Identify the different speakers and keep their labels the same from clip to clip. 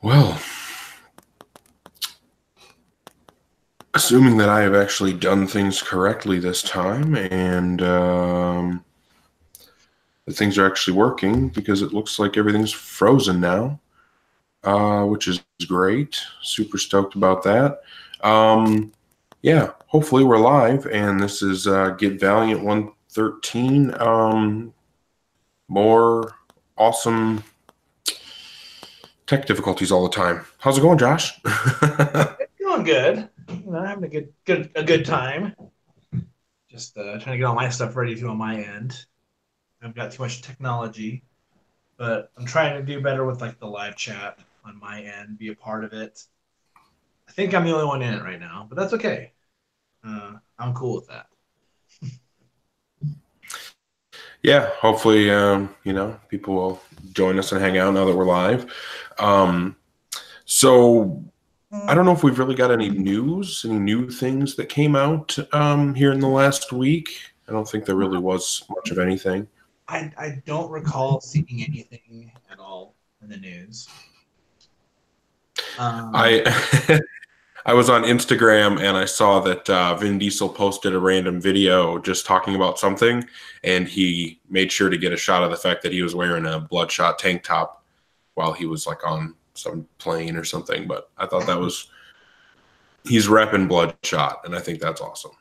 Speaker 1: Well, assuming that I have actually done things correctly this time, and that things are actually working, because it looks like everything's frozen now, which is great. Super stoked about that. Yeah, hopefully we're live, and this is Get Valiant 113. More awesome tech difficulties all the time. How's it going, Josh?
Speaker 2: It's going good. Having a good time. Just trying to get all my stuff ready too on my end. I've got too much technology, but I'm trying to do better with like the live chat on my end, be a part of it. I think I'm the only one in it right now, but that's okay. I'm cool with that.
Speaker 1: Yeah, hopefully, people will join us and hang out now that we're live. Um, so I don't know if we've really got any news, any new things that came out here in the last week. I don't think there really was much of anything.
Speaker 2: I don't recall seeing anything at all in the news. Um,
Speaker 1: I I was on Instagram and I saw that Vin Diesel posted a random video just talking about something, and he made sure to get a shot of the fact that he was wearing a bloodshot tank top while he was like on some plane or something. But I thought that was he's repping bloodshot, and I think that's awesome.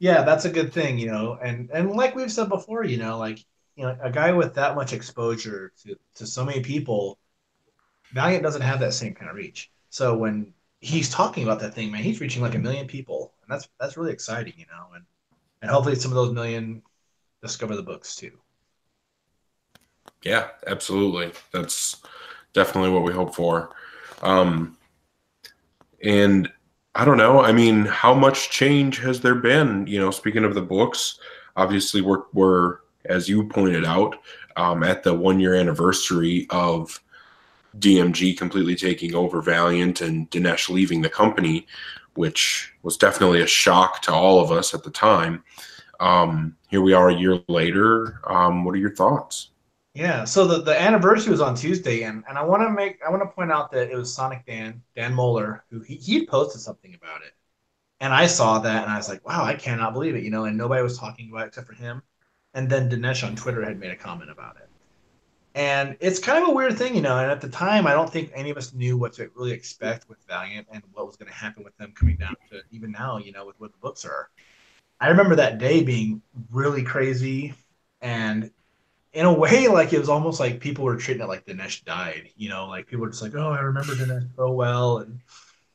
Speaker 2: yeah, that's a good thing, and like we've said before, a guy with that much exposure to so many people, Valiant doesn't have that same kind of reach. So when he's talking about that thing, man, he's reaching like a million people, and that's really exciting, and hopefully some of those million discover the books too.
Speaker 1: Yeah, absolutely. That's definitely what we hope for. Um, and I don't know. I mean, how much change has there been? Speaking of the books, obviously we're as you pointed out, at the 1 year anniversary of DMG completely taking over Valiant and Dinesh leaving the company, which was definitely a shock to all of us at the time. Here we are a year later. What are your thoughts?
Speaker 2: Yeah, so the anniversary was on Tuesday, and I want to point out that it was Sonic Dan Moeller, who he posted something about it, and I saw that and I was like, wow, I cannot believe it, and nobody was talking about it except for him, and then Dinesh on Twitter had made a comment about it, and it's kind of a weird thing, and at the time I don't think any of us knew what to really expect with Valiant and what was going to happen with them coming down to even now, with what the books are. I remember that day being really crazy, and in a way, like it was almost like people were treating it like Dinesh died. Like people were just like, "Oh, I remember Dinesh so well, and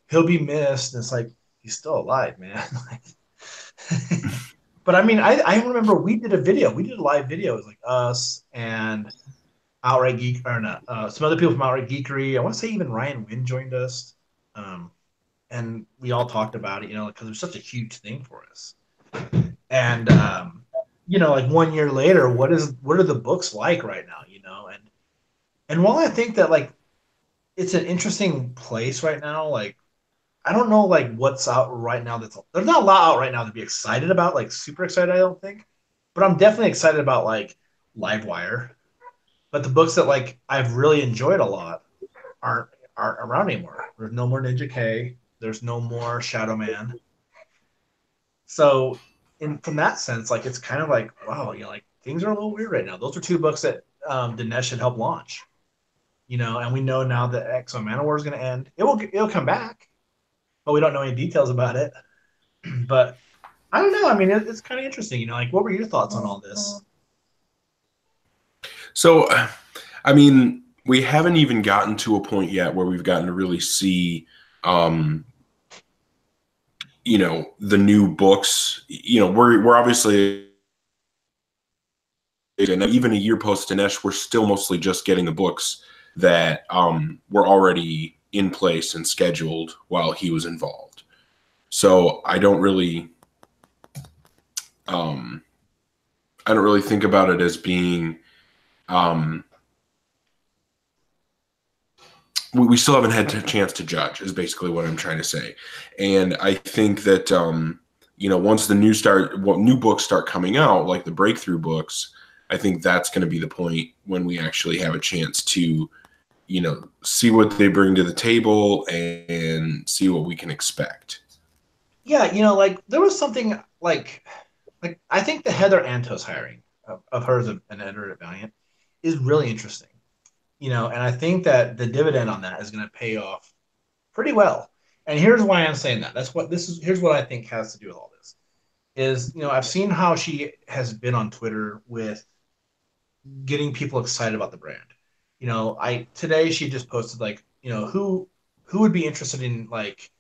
Speaker 2: he'll be missed." And it's like he's still alive, man. But I mean, I remember we did a video. We did a live video. It was like us and Outright Geek, or not, some other people from Outright Geekery. I want to say even Ryan Wynn joined us, um, and we all talked about it. Because it was such a huge thing for us. And like 1 year later, what are the books like right now? And while I think that like it's an interesting place right now, like I don't know like what's out right now. There's not a lot out right now to be excited about, like super excited. I don't think, but I'm definitely excited about like Livewire. But the books that like I've really enjoyed a lot aren't around anymore. There's no more Ninja K. There's no more Shadow Man. So in from that sense, like it's kind of like wow, like things are a little weird right now. Those are two books that Dinesh had helped launch, and we know now that Exo Manowar is going to end. It'll come back, but we don't know any details about it. But I don't know. I mean, it's kind of interesting. Like what were your thoughts on all this?
Speaker 1: So, I mean, we haven't even gotten to a point yet where we've gotten to really see, um, the new books. We're obviously, and even a year post Dinesh, we're still mostly just getting the books that were already in place and scheduled while he was involved. So um, I don't really think about it as being. Um, we still haven't had a chance to judge is basically what I'm trying to say. And I think that once the new books start coming out, like the breakthrough books, I think that's going to be the point when we actually have a chance to, see what they bring to the table and see what we can expect.
Speaker 2: Yeah, like there was something like I think the Heather Antos hiring of her as an editor at Valiant is really interesting. And I think that the dividend on that is going to pay off pretty well. And here's why I'm saying that. Here's what I think has to do with all this. Is, I've seen how she has been on Twitter with getting people excited about the brand. I today she just posted like, who would be interested in like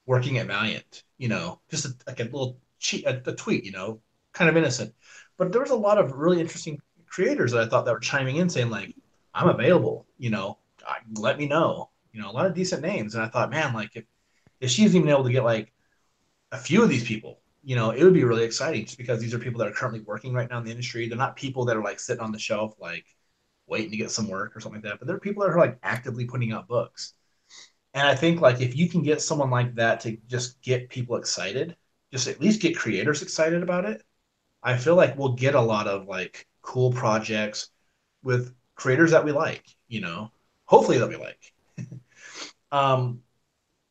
Speaker 2: working at Valiant, just like a little a tweet, kind of innocent. But there was a lot of really interesting creators that I thought that were chiming in saying like, I'm available, let me know, a lot of decent names. And I thought, man, like if she's even able to get like a few of these people, it would be really exciting just because these are people that are currently working right now in the industry. They're not people that are like sitting on the shelf, like waiting to get some work or something like that, but they're people that are like actively putting out books. And I think like if you can get someone like that to just get people excited, just at least get creators excited about it, I feel like we'll get a lot of like cool projects with creators that we like, hopefully that we like. um,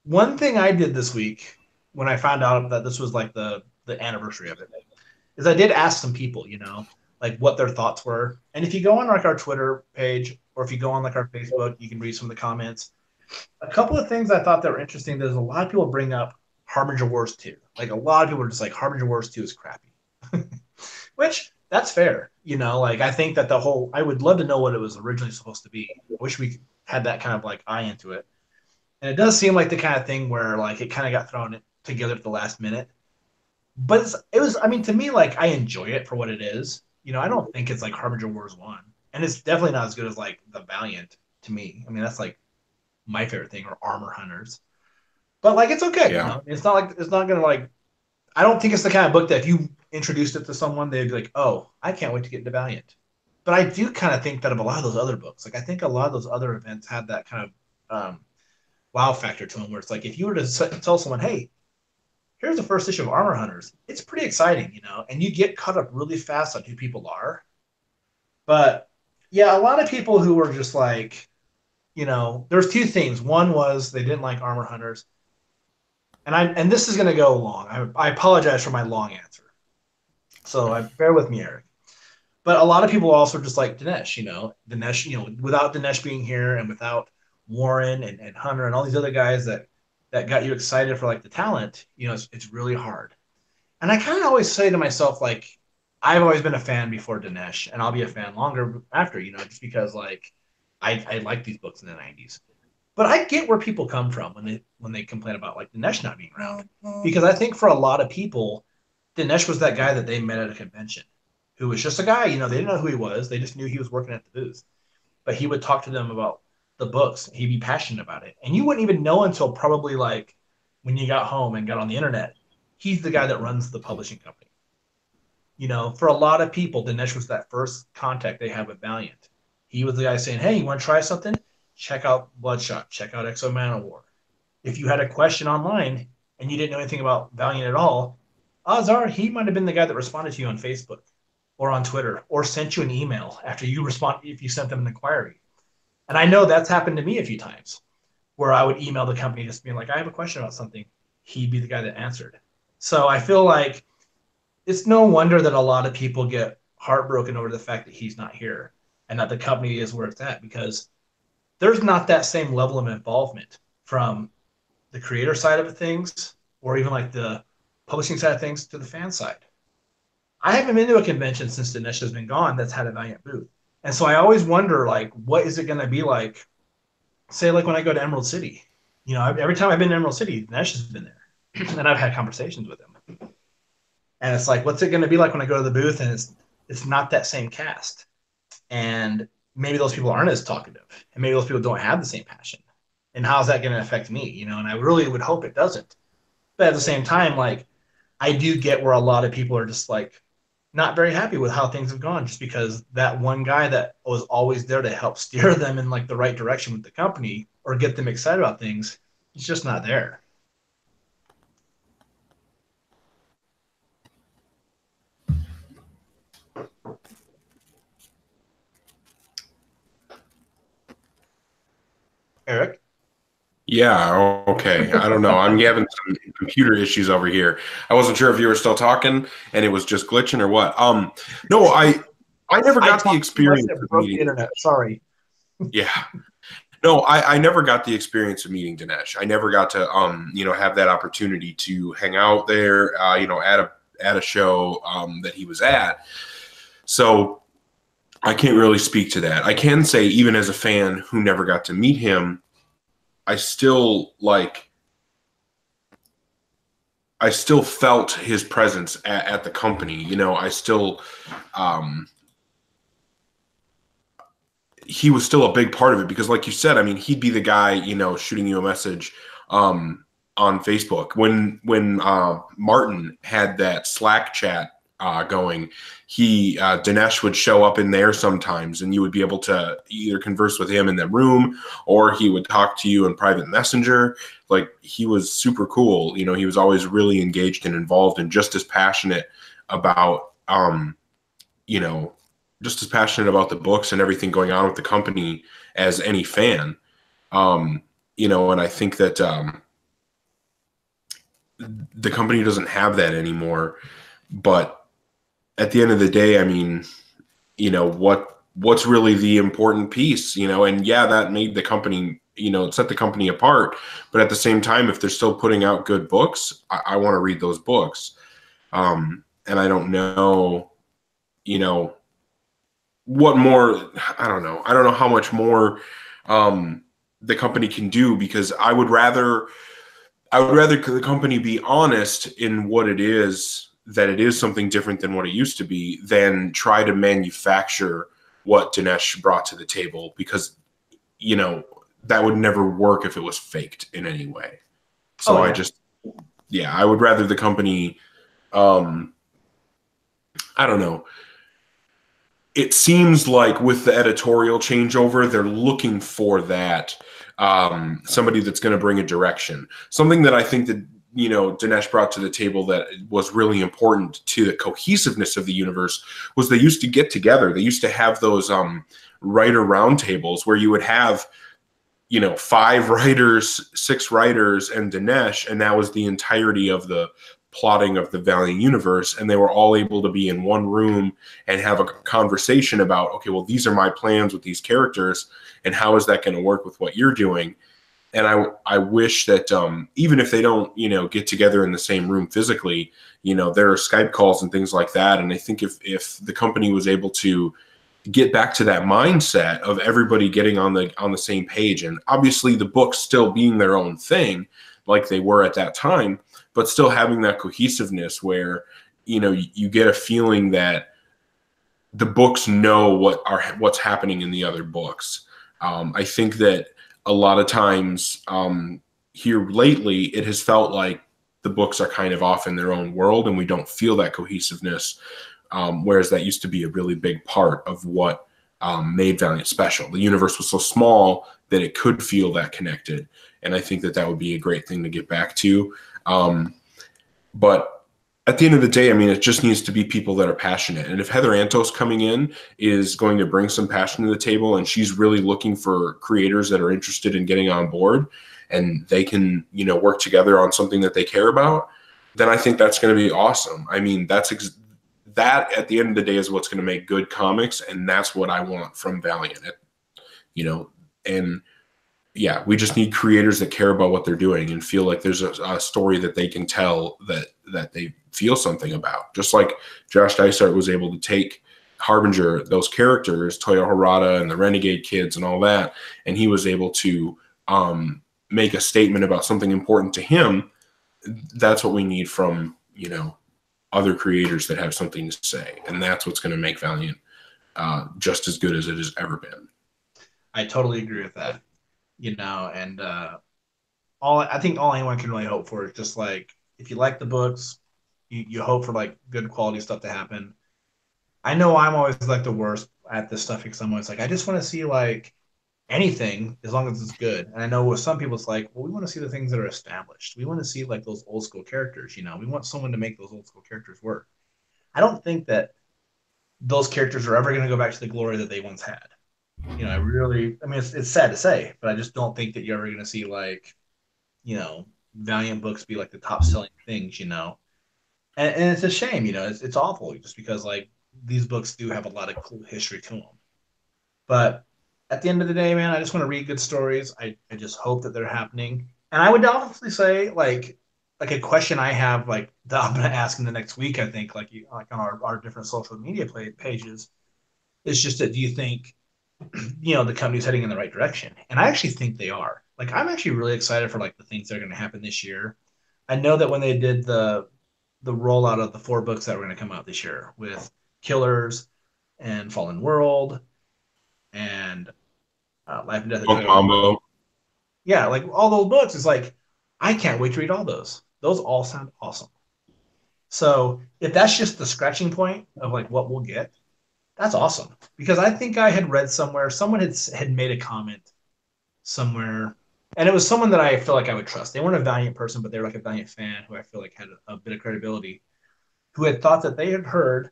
Speaker 2: One thing I did this week when I found out that this was like the anniversary of it is I did ask some people, like what their thoughts were. And if you go on like our Twitter page or if you go on like our Facebook, you can read some of the comments. A couple of things I thought that were interesting. There's a lot of people bring up Harbinger Wars 2. Like a lot of people are just like Harbinger Wars 2 is crappy. Which that's fair. Like I think that I would love to know what it was originally supposed to be. I wish we had that kind of like eye into it. And it does seem like the kind of thing where like it kind of got thrown together at the last minute. But it was, I mean, to me, like I enjoy it for what it is. I don't think it's like Harbinger Wars 1. And it's definitely not as good as like the Valiant to me. I mean, that's like my favorite thing, or Armor Hunters. But like it's okay,
Speaker 1: Yeah.
Speaker 2: It's not like it's not gonna like I don't think it's the kind of book that if you introduced it to someone, they'd be like, "Oh, I can't wait to get into Valiant." But I do kind of think that of a lot of those other books. Like I think a lot of those other events had that kind of wow factor to them, where it's like if you were to tell someone, "Hey, here's the first issue of Armor Hunters," it's pretty exciting, and you get caught up really fast on who people are. But yeah, a lot of people who were just like, there's two things. One was they didn't like Armor Hunters, and this is going to go long. I apologize for my long answer. So bear with me, Eric. But a lot of people also just like Dinesh, Dinesh, without Dinesh being here and without Warren and Hunter and all these other guys that got you excited for like the talent, it's really hard. And I kind of always say to myself, like, I've always been a fan before Dinesh, and I'll be a fan longer after, just because like I like these books in the '90s. But I get where people come from when they complain about like Dinesh not being around, because I think for a lot of people, Dinesh was that guy that they met at a convention, who was just a guy. They didn't know who he was. They just knew he was working at the booth. But he would talk to them about the books. He'd be passionate about it, and you wouldn't even know until probably like when you got home and got on the internet. He's the guy that runs the publishing company. For a lot of people, Dinesh was that first contact they had with Valiant. He was the guy saying, "Hey, you want to try something? Check out Bloodshot. Check out Exo Man War." If you had a question online and you didn't know anything about Valiant at all, odds are he might have been the guy that responded to you on Facebook or on Twitter or sent you an email after you respond if you sent them an inquiry. And I know that's happened to me a few times where I would email the company just being like, "I have a question about something." He'd be the guy that answered. So I feel like it's no wonder that a lot of people get heartbroken over the fact that he's not here and that the company is where it's at, because there's not that same level of involvement from the creator side of things or even like the publishing side of things to the fan side. I haven't been to a convention since Dinesh has been gone that's had a Valiant booth. And so I always wonder, like, what is it going to be like, say, like when I go to Emerald City? Every time I've been to Emerald City, Dinesh has been there. And I've had conversations with him. And it's like, what's it going to be like when I go to the booth and it's not that same cast? And maybe those people aren't as talkative. And maybe those people don't have the same passion. And how's that going to affect me? And I really would hope it doesn't. But at the same time, like, I do get where a lot of people are just like not very happy with how things have gone, just because that one guy that was always there to help steer them in like the right direction with the company or get them excited about things, it's just not there. Eric.
Speaker 1: Yeah, okay. I don't know. I'm having some computer issues over here. I wasn't sure if you were still talking and it was just glitching or what. No, I never
Speaker 2: I
Speaker 1: got the
Speaker 2: talked too much
Speaker 1: experience
Speaker 2: and
Speaker 1: of
Speaker 2: broke the
Speaker 1: meeting.
Speaker 2: internet. Sorry.
Speaker 1: Yeah. No, I never got the experience of meeting Dinesh. I never got to have that opportunity to hang out there, at a show that he was at. So I can't really speak to that. I can say, even as a fan who never got to meet him, I still like I still felt his presence at the company. I still um, he was still a big part of it because, like you said, I mean, he'd be the guy, shooting you a message on Facebook when Martin had that Slack chat going. Dinesh would show up in there sometimes, and you would be able to either converse with him in the room or he would talk to you in private messenger. Like, he was super cool. He was always really engaged and involved and just as passionate about you know just as passionate about the books and everything going on with the company as any fan. And I think that the company doesn't have that anymore. But at the end of the day, I mean, what's really the important piece, and yeah, that made the company, it set the company apart. But at the same time, if they're still putting out good books, I want to read those books. And I don't know, you know, what more. I don't know how much more um, the company can do, because I would rather the company be honest in what it is, that it is something different than what it used to be, than try to manufacture what Dinesh brought to the table, because you know that would never work if it was faked in any way.
Speaker 2: Oh
Speaker 1: So
Speaker 2: yeah.
Speaker 1: I would rather the company, um I don't know, it seems like with the editorial changeover, they're looking for that, somebody that's going to bring a direction. Something that I think that Dinesh brought to the table that was really important to the cohesiveness of the universe was they used to get together. They used to have those writer roundtables where you would have five writers, six writers, and Dinesh, and that was the entirety of the plotting of the Valiant universe. And they were all able to be in one room and have a conversation about, okay, well, these are my plans with these characters, and how is that going to work with what you're doing? And I wish that even if they don't, get together in the same room physically, there are Skype calls and things like that. And I think if the company was able to get back to that mindset of everybody getting on the same page, and obviously the books still being their own thing like they were at that time, but still having that cohesiveness where you get a feeling that the books know what's happening in the other books. I think that a lot of times, here lately, it has felt like the books are kind of off in their own world and we don't feel that cohesiveness, whereas that used to be a really big part of what made Valiant special. The universe was so small that it could feel that connected, and I think that that would be a great thing to get back to. But at the end of the day, I mean, it just needs to be people that are passionate. And if Heather Antos coming in is going to bring some passion to the table, and she's really looking for creators that are interested in getting on board, and they can, work together on something that they care about, then I think that's going to be awesome. I mean, that at the end of the day is what's going to make good comics, and that's what I want from Valiant. You know, and yeah, we just need creators that care about what they're doing and feel like there's a story that they can tell, that they feel something about. Just like Josh Dysart was able to take Harbinger, those characters, Toyo Harada and the Renegade Kids and all that, and he was able to make a statement about something important to him. That's what we need from other creators that have something to say, and that's what's going to make Valiant just as good as it has ever been.
Speaker 2: I totally agree with that. And all I think all anyone can really hope for is just like if you like the books, you hope for like good quality stuff to happen. I know I'm always like the worst at this stuff because I'm always like I just want to see like anything as long as it's good. And I know with some people it's like, well, we want to see the things that are established. We want to see like those old school characters. We want someone to make those old school characters work. I don't think that those characters are ever going to go back to the glory that they once had. I really, I mean, it's sad to say, but I just don't think that you're ever going to see like, you know, Valiant books be like the top selling things. And it's a shame, it's awful just because like these books do have a lot of cool history to them. But at the end of the day, man, I just want to read good stories. I just hope that they're happening. And I would obviously say like a question I have like that I'm gonna ask in the next week, I think, like on our different social media pages, is just that do you think the company's heading in the right direction? And I actually think they are. Like I'm actually really excited for like the things that are gonna happen this year. I know that when they did the rollout of the 4 books that were gonna come out this year with Killers and Fallen World and Life and Death of
Speaker 1: Punk
Speaker 2: Taylor.
Speaker 1: Mambo.
Speaker 2: Yeah, like all those books. It's like I can't wait to read all those. Those all sound awesome. So if that's just the scratching point of like what we'll get, that's awesome. Because I think I had read somewhere someone had made a comment somewhere, and it was someone that I feel like I would trust. They weren't a Valiant person, but they were like a Valiant fan who I feel like had a bit of credibility. Who had thought that they had heard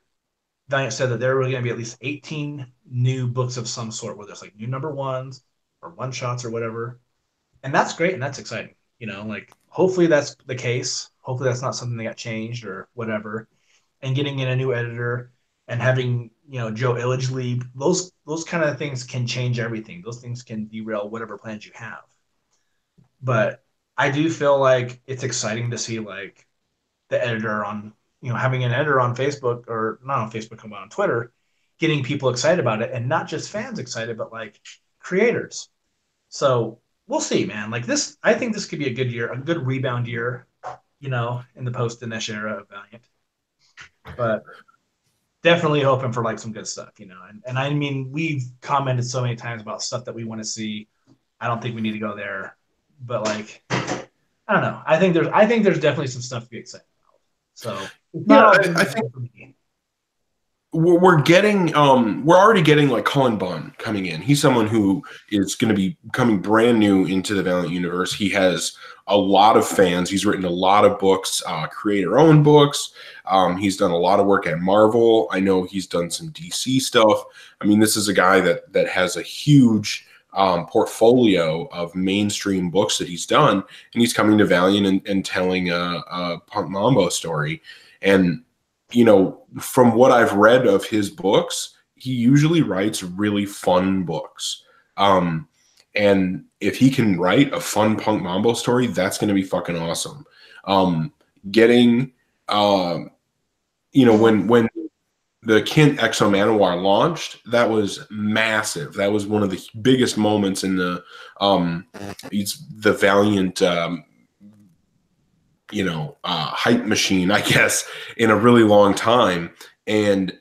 Speaker 2: Valiant said that there were going to be at least 18 new books of some sort, whether it's like new number ones or one shots or whatever, and that's great and that's exciting. Like hopefully that's the case. Hopefully that's not something that got changed or whatever. And getting in a new editor and having Joe Illidge leave, those kind of things can change everything. Those things can derail whatever plans you have. But I do feel like it's exciting to see like the editor on having an editor on Facebook, or not on Facebook, but on Twitter, getting people excited about it, and not just fans excited, but like creators. So we'll see, man. Like this, I think this could be a good year, a good rebound year, in the post Dinesh era of Valiant. But definitely hoping for like some good stuff. And I mean, we've commented so many times about stuff that we want to see. I don't think we need to go there, but like, I don't know. I think there's definitely some stuff to be excited about. So it's not
Speaker 1: Yeah,
Speaker 2: all
Speaker 1: I
Speaker 2: doom and
Speaker 1: think
Speaker 2: gloom for me.
Speaker 1: we're already getting like Cullen Bunn coming in. He's someone who is going to be coming brand new into the Valiant universe. He has a lot of fans. He's written a lot of books, creator-owned books. He's done a lot of work at Marvel. I know he's done some DC stuff. I mean, this is a guy that has a huge portfolio of mainstream books that he's done, and he's coming to Valiant and telling a Punk Mambo story. And from what I've read of his books, he usually writes really fun books. And if he can write a fun Punk Mambo story, that's going to be fucking awesome. Getting, when the Kint Exo Manowar launched, that was massive. That was one of the biggest moments in the Valiant hype machine, I guess, in a really long time. And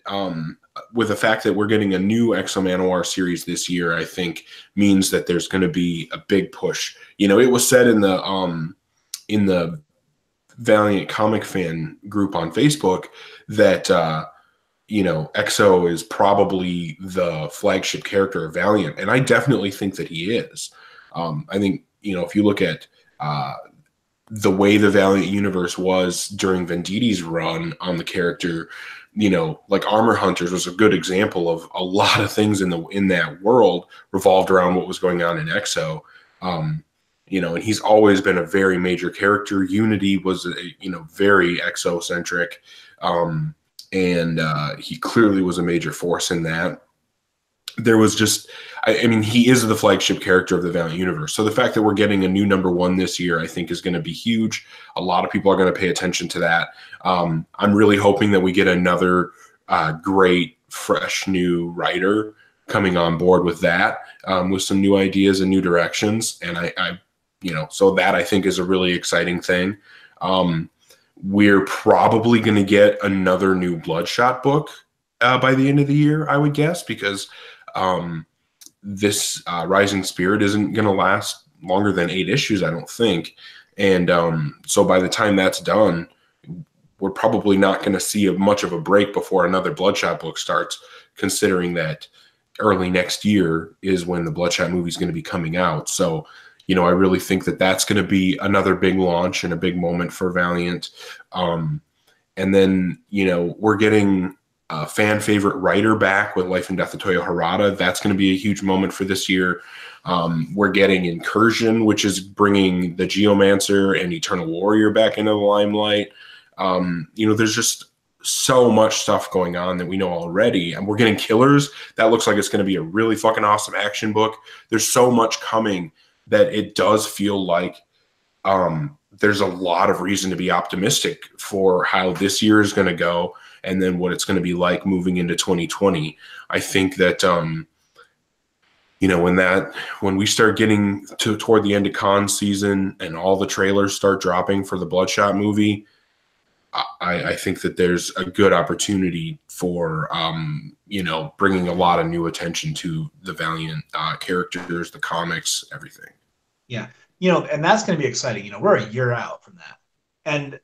Speaker 1: with the fact that we're getting a new Exo Manowar series this year, I think means that there's going to be a big push. It was said in the Valiant comic fan group on Facebook that Exo is probably the flagship character of Valiant, and I definitely think that he is. I think if you look at the way the Valiant universe was during Venditti's run on the character, like Armor Hunters was a good example of a lot of things in that world revolved around what was going on in Exo. And he's always been a very major character. Unity was very Exo-centric. And he clearly was a major force in that. There was just, I mean, he is the flagship character of the Valiant universe. So the fact that we're getting a new number one this year, I think, is going to be huge. A lot of people are going to pay attention to that. I'm really hoping that we get another great, fresh, new writer coming on board with that, with some new ideas and new directions. And so that I think is a really exciting thing. We're probably going to get another new Bloodshot book by the end of the year, I would guess, because this Rising Spirit isn't going to last longer than 8 issues, I don't think. And so by the time that's done, we're probably not going to see much of a break before another Bloodshot book starts, considering that early next year is when the Bloodshot movie is going to be coming out. So, I really think that that's going to be another big launch and a big moment for Valiant. And then, we're getting fan favorite writer back with Life and Death of Toyo Harada. That's going to be a huge moment for this year. We're getting Incursion, which is bringing the Geomancer and Eternal Warrior back into the limelight. There's just so much stuff going on that we know already. And we're getting Killers. That looks like it's going to be a really fucking awesome action book. There's so much coming that it does feel like there's a lot of reason to be optimistic for how this year is going to go and then what it's going to be like moving into 2020. I think that, when we start getting toward the end of con season and all the trailers start dropping for the Bloodshot movie, I think that there's a good opportunity for, bringing a lot of new attention to the Valiant characters, the comics, everything.
Speaker 2: Yeah. And that's going to be exciting. We're a year out from that. And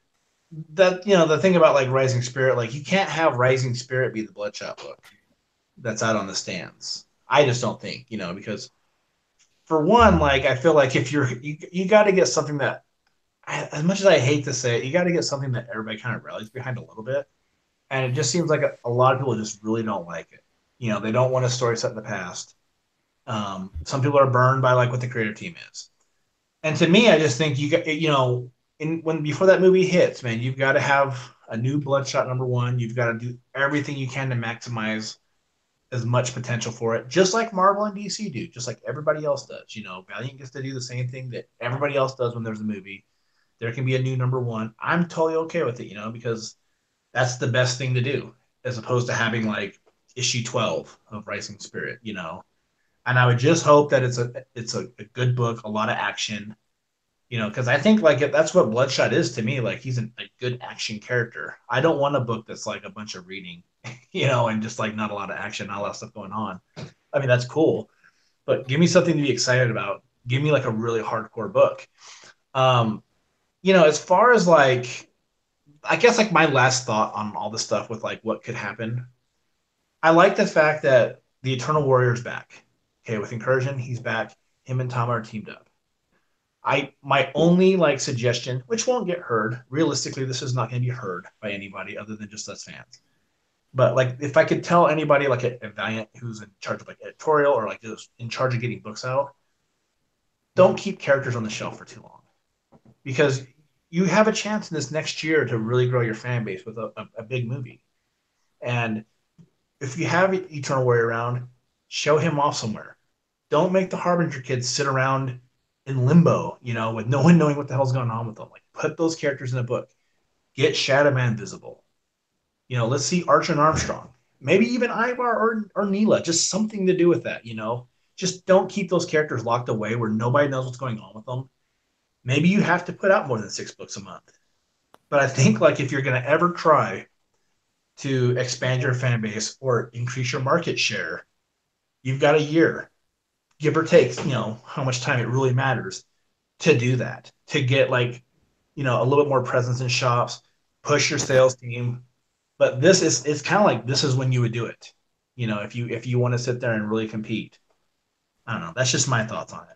Speaker 2: that, the thing about like Rising Spirit, like you can't have Rising Spirit be the Bloodshot book that's out on the stands. I just don't think, because for one, like I feel like if you got to get something that, as much as I hate to say it, you got to get something that everybody kind of rallies behind a little bit. And it just seems like a lot of people just really don't like it. They don't want a story set in the past. Some people are burned by like what the creative team is. And to me, I just think you got, before that movie hits, man, you've got to have a new Bloodshot #1. You've got to do everything you can to maximize as much potential for it, just like Marvel and DC do, just like everybody else does. Valiant gets to do the same thing that everybody else does when there's a movie. There can be a new #1. I'm totally okay with it, because that's the best thing to do, as opposed to having like issue 12 of Rising Spirit, And I would just hope that it's a good book, a lot of action, because I think like that's what Bloodshot is to me. Like he's a good action character. I don't want a book that's like a bunch of reading, and just like not a lot of action, not a lot of stuff going on. I mean, that's cool, but give me something to be excited about. Give me like a really hardcore book. As far as like, I guess like my last thought on all this stuff with like what could happen, I like the fact that the Eternal Warrior's back. Okay, with Incursion, he's back. Him and Tama are teamed up. My only like suggestion, which won't get heard, realistically, this is not going to be heard by anybody other than just us fans. But like, if I could tell anybody like a Valiant who's in charge of like editorial or like just in charge of getting books out, don't keep characters on the shelf for too long, because you have a chance in this next year to really grow your fan base with a big movie. And if you have Eternal Warrior around, show him off somewhere. Don't make the Harbinger kids sit around in limbo, with no one knowing what the hell's going on with them. Like, put those characters in a book. Get Shadow Man visible. Let's see Archer and Armstrong. Maybe even Ivar or Neela. Just something to do with that, Just don't keep those characters locked away where nobody knows what's going on with them. Maybe you have to put out more than 6 books a month. But I think like if you're going to ever try to expand your fan base or increase your market share, you've got a year, give or take, how much time it really matters to do that, to get like, a little bit more presence in shops, push your sales team. But it's kind of like, this is when you would do it. If you want to sit there and really compete. I don't know. That's just my thoughts on it.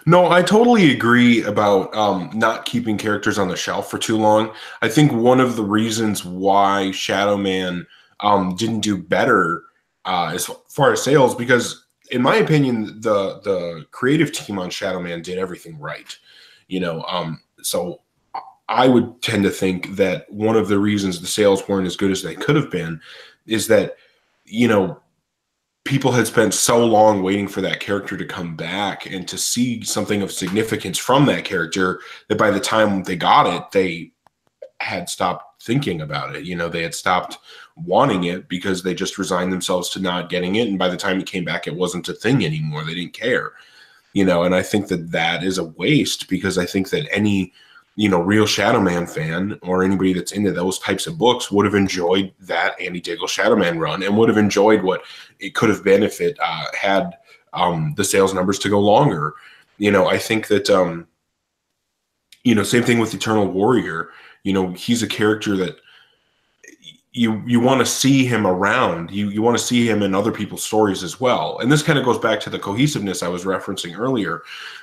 Speaker 1: No, I totally agree about not keeping characters on the shelf for too long. I think one of the reasons why Shadow Man didn't do better as far as sales, because in my opinion, the creative team on Shadow Man did everything right. So I would tend to think that one of the reasons the sales weren't as good as they could have been is that, people had spent so long waiting for that character to come back and to see something of significance from that character that by the time they got it, they had stopped thinking about it. They had stopped wanting it because they just resigned themselves to not getting it. And by the time it came back, it wasn't a thing anymore. They didn't care, and I think that is a waste, because I think that any, real Shadow Man fan or anybody that's into those types of books would have enjoyed that Andy Diggle Shadow Man run and would have enjoyed what it could have been if it had the sales numbers to go longer. I think that, same thing with Eternal Warrior. He's a character that you want to see him around. You want to see him in other people's stories as well. And this kind of goes back to the cohesiveness I was referencing earlier.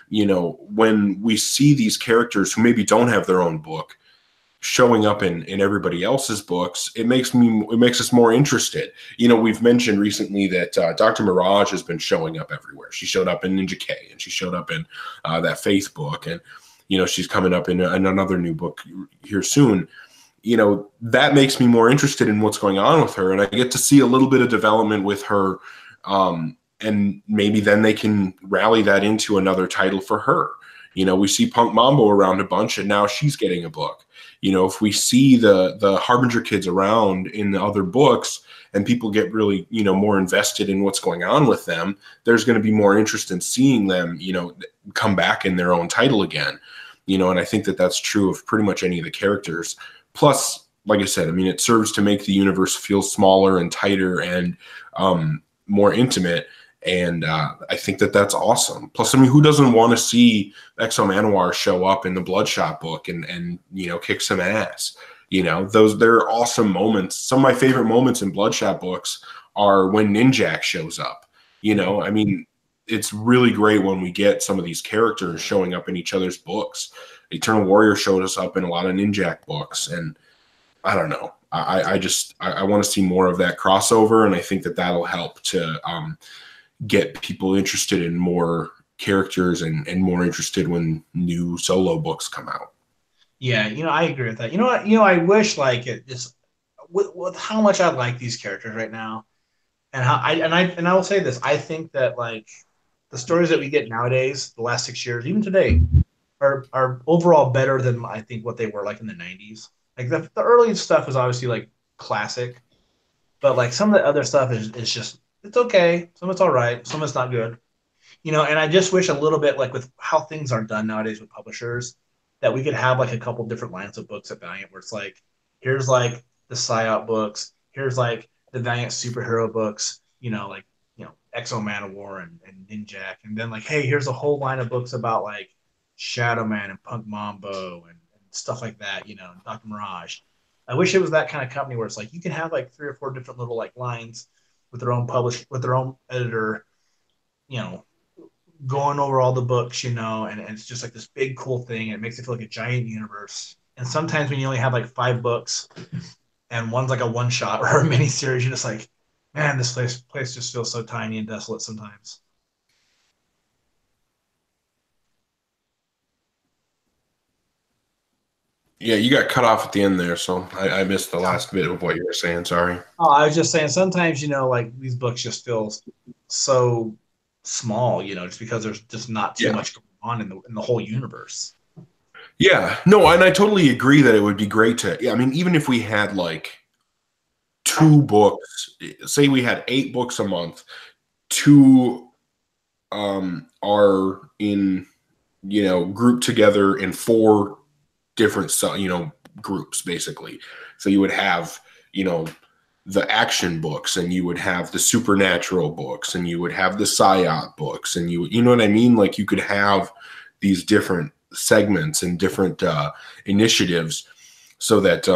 Speaker 1: When we see these characters who maybe don't have their own book, showing up in everybody else's books, it makes us more interested. You know, we've mentioned recently that Dr. Mirage has been showing up everywhere. She showed up in Ninja K, and she showed up in that Faith book, and you know, she's coming up in another new book here soon. You know, that makes me more interested in what's going on with her, and I get to see a little bit of development with her, and maybe then they can rally that into another title for her. You know, we see Punk Mambo around a bunch, and now she's getting a book. You know, if we see the Harbinger kids around in the other books, and people get really, you know, more invested in what's going on with them, there's going to be more interest in seeing them, you know, come back in their own title again. You know, and I think that that's true of pretty much any of the characters. Plus, like I said, I mean, it serves to make the universe feel smaller and tighter and more intimate. And I think that that's awesome. Plus, I mean, who doesn't want to see Exo Manowar show up in the Bloodshot book and you know, kick some ass? You know, they're awesome moments. Some of my favorite moments in Bloodshot books are when Ninjak shows up. You know, I mean, it's really great when we get some of these characters showing up in each other's books. Eternal Warrior showed us up in a lot of Ninjak books, and I don't know. I want to see more of that crossover, and I think that that'll help to get people interested in more characters and more interested when new solo books come out.
Speaker 2: Yeah, you know, I agree with that. You know what? You know, I wish like it just with how much I like these characters right now, and how I will say this: I think that like the stories that we get nowadays, the last 6 years, even today, are overall better than I think what they were like in the '90s. Like the early stuff is obviously like classic, but like some of the other stuff is just it's okay. Some of it's all right. Some of it's not good. You know, and I just wish a little bit like with how things are done nowadays with publishers that we could have like a couple different lines of books at Valiant where it's like here's like the psyop books, here's like the Valiant superhero books, you know, like you know Exo Man of War and Ninjak, and then like hey here's a whole line of books about like Shadow Man and Punk Mambo and stuff like that, you know, and Dr. Mirage. I wish it was that kind of company where it's like you can have like 3 or 4 different little like lines with their own with their own editor, you know, going over all the books, you know, and it's just like this big cool thing. It makes it feel like a giant universe. And sometimes when you only have like 5 books and one's like a one shot or a mini series, you're just like, man, this place just feels so tiny and desolate sometimes.
Speaker 1: Yeah, you got cut off at the end there, so I missed the last bit of what you were saying. Sorry.
Speaker 2: Oh, I was just saying sometimes, you know, like these books just feel so small, you know, just because there's just not too
Speaker 1: Yeah.
Speaker 2: much going on in the whole universe.
Speaker 1: Yeah. No, and I totally agree that it would be great to, yeah, I mean, even if we had like 2 books, say we had 8 books a month, two are in, you know, grouped together in 4 different, you know, groups basically. So you would have, you know, the action books, and you would have the supernatural books, and you would have the psyop books, and you know what I mean? Like you could have these different segments and different initiatives so that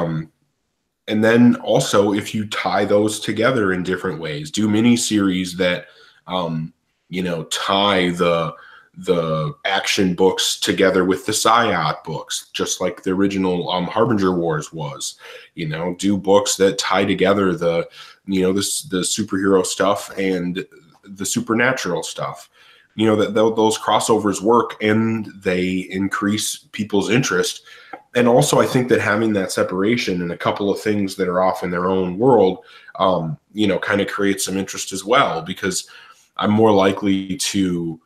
Speaker 1: and then also if you tie those together in different ways, do mini series that you know, tie the action books together with the psyop books, just like the original Harbinger Wars was. You know, do books that tie together the, you know, the superhero stuff and the supernatural stuff. You know, that those crossovers work and they increase people's interest. And also, I think that having that separation and a couple of things that are off in their own world, you know, kind of creates some interest as well, because I'm more likely to,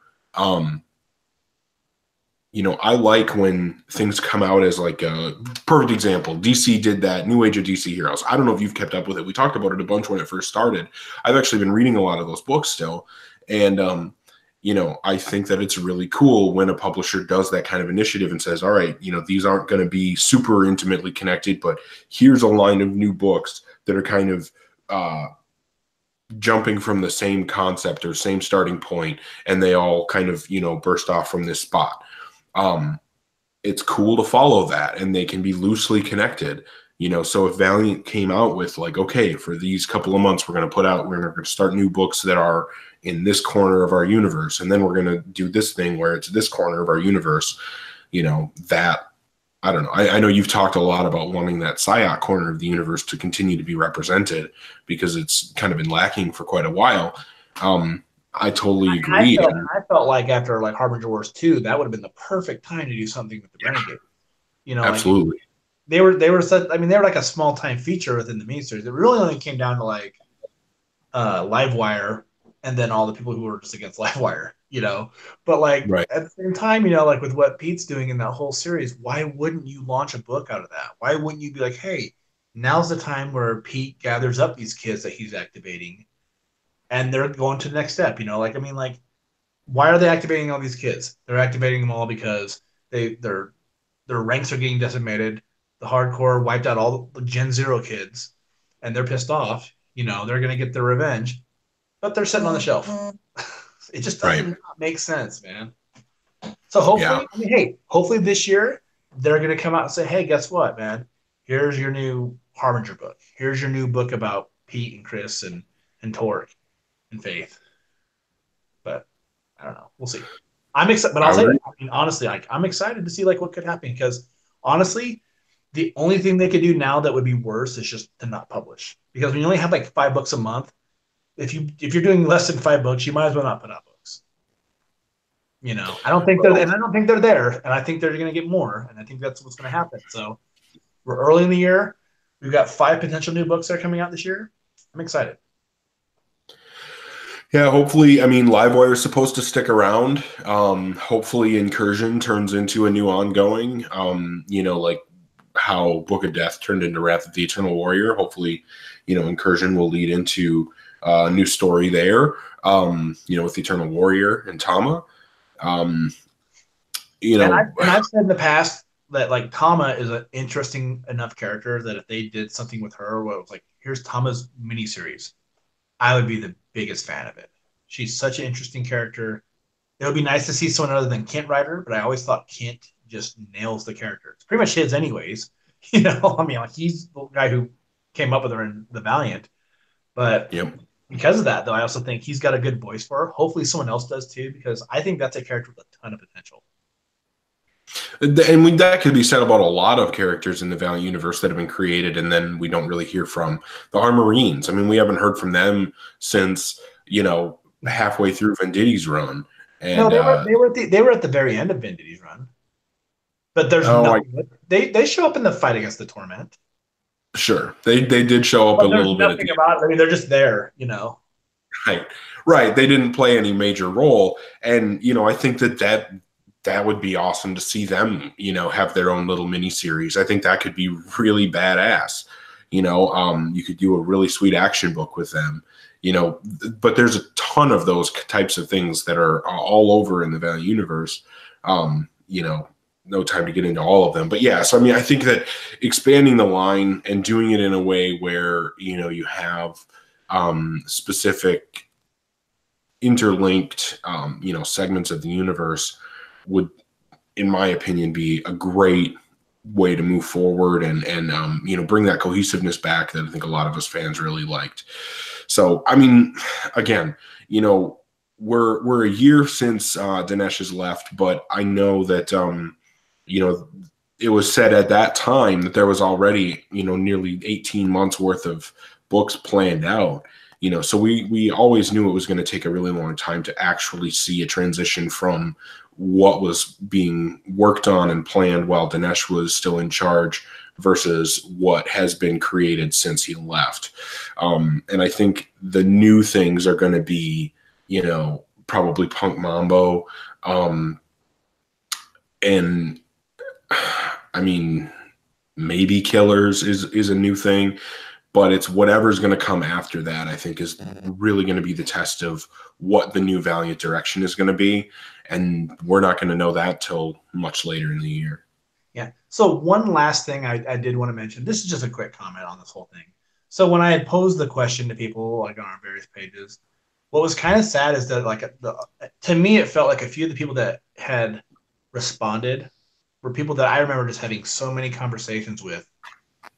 Speaker 1: you know, I like when things come out as like a perfect example. DC did that New Age of DC Heroes. I don't know if you've kept up with it. We talked about it a bunch when it first started. I've actually been reading a lot of those books still. And, you know, I think that it's really cool when a publisher does that kind of initiative and says, all right, you know, these aren't going to be super intimately connected, but here's a line of new books that are kind of, jumping from the same concept or same starting point, and they all kind of, you know, burst off from this spot. Um, it's cool to follow that, and they can be loosely connected. You know, so if Valiant came out with like, okay, for these couple of months, we're going to start new books that are in this corner of our universe, and then we're going to do this thing where it's this corner of our universe. You know, that I don't know. I know you've talked a lot about wanting that Psyop corner of the universe to continue to be represented because it's kind of been lacking for quite a while. I totally
Speaker 2: And I
Speaker 1: agree.
Speaker 2: felt
Speaker 1: And
Speaker 2: I felt like after like Harbinger Wars 2, that would have been the perfect time to do something with the
Speaker 1: yeah,
Speaker 2: Renegade. You know, like
Speaker 1: absolutely.
Speaker 2: they were such, I mean, they were like a small time feature within the miniseries. It really only came down to like Livewire and then all the people who were just against Livewire, you know. But like
Speaker 1: Right.
Speaker 2: at the same time, you know, like with what Pete's doing in that whole series, why wouldn't you launch a book out of that? Why wouldn't you be like, hey, now's the time where Pete gathers up these kids that he's activating and they're going to the next step, you know? Like I mean, like why are they activating all these kids? They're activating them all because their ranks are getting decimated. The hardcore wiped out all the Gen Zero kids, and they're pissed off. You know, they're gonna get their revenge, but they're sitting on the shelf. It just
Speaker 1: Right.
Speaker 2: doesn't make sense, man. So
Speaker 1: Yeah.
Speaker 2: hopefully, I mean, hey, hopefully this year they're gonna come out and say, hey, guess what, man? Here's your new Harbinger book. Here's your new book about Pete and Chris and Torque and Faith. But I don't know. We'll see. I'm excited, but I'll
Speaker 1: I
Speaker 2: tell you,
Speaker 1: agree.
Speaker 2: I mean, honestly, like I'm excited to see like what could happen because honestly, the only thing they could do now that would be worse is just to not publish because when you only have like 5 books a month, if you're doing less than 5 books, you might as well not put out books. You know, I don't think they're,
Speaker 1: Well,
Speaker 2: and I don't think they're there, and I think they're going to get more, and I think that's what's going to happen. So we're early in the year. We've got 5 potential new books that are coming out this year. I'm excited.
Speaker 1: yeah, hopefully, I mean, Livewire is supposed to stick around. Hopefully, Incursion turns into a new ongoing. Like how Book of Death turned into Wrath of the Eternal Warrior. Hopefully, Incursion will lead into a new story there. With Eternal Warrior and Tama. Um, you
Speaker 2: And I
Speaker 1: know,
Speaker 2: and I've said in the past that like Tama is an interesting enough character that if they did something with her, where it was like, here's Tama's miniseries, I would be the biggest fan of it. She's such an interesting character. It would be nice to see someone other than Kent writer, but I always thought Kent just nails the character. It's pretty much his, anyways. You know, I mean, like he's the guy who came up with her in the Valiant. But
Speaker 1: yep.
Speaker 2: because of that, though, I also think he's got a good voice for her. Hopefully, someone else does too, because I think that's a character with a ton of potential.
Speaker 1: That could be said about a lot of characters in the Valiant universe that have been created, and then we don't really hear from the Armorines. I mean, we haven't heard from them since halfway through Venditti's run,
Speaker 2: No,
Speaker 1: and
Speaker 2: they were at the very end of Vendity's run, but there's
Speaker 1: oh,
Speaker 2: nothing. They show up in the fight against the Torment,
Speaker 1: sure, they did show up a
Speaker 2: but there's
Speaker 1: little bit at
Speaker 2: nothing
Speaker 1: the
Speaker 2: about it. I mean, they're just there, you know.
Speaker 1: right, right. They didn't play any major role, and I think that would be awesome to see them, have their own little mini series. I think that could be really badass. You could do a really sweet action book with them. But there's a ton of those types of things that are all over in the Valiant universe. No time to get into all of them, but yeah. So I mean, I think that expanding the line and doing it in a way where you have specific interlinked segments of the universe would, in my opinion, be a great way to move forward and bring that cohesiveness back that I think a lot of us fans really liked. So I mean, again, we're a year since Dinesh has left, but I know that it was said at that time that there was already nearly 18 months worth of books planned out. So we always knew it was going to take a really long time to actually see a transition from what was being worked on and planned while Dinesh was still in charge versus what has been created since he left. And I think the new things are going to be, probably Punk Mambo. And I mean, maybe Killers is a new thing, but it's whatever's going to come after that, I think, is really going to be the test of what the new Valiant direction is going to be. And we're not going to know that till much later in the year.
Speaker 2: Yeah. So one last thing I did want to mention. This is just a quick comment on this whole thing. So when I had posed the question to people like on our various pages, what was kind of sad is that to me it felt like a few of the people that had responded were people that I remember just having so many conversations with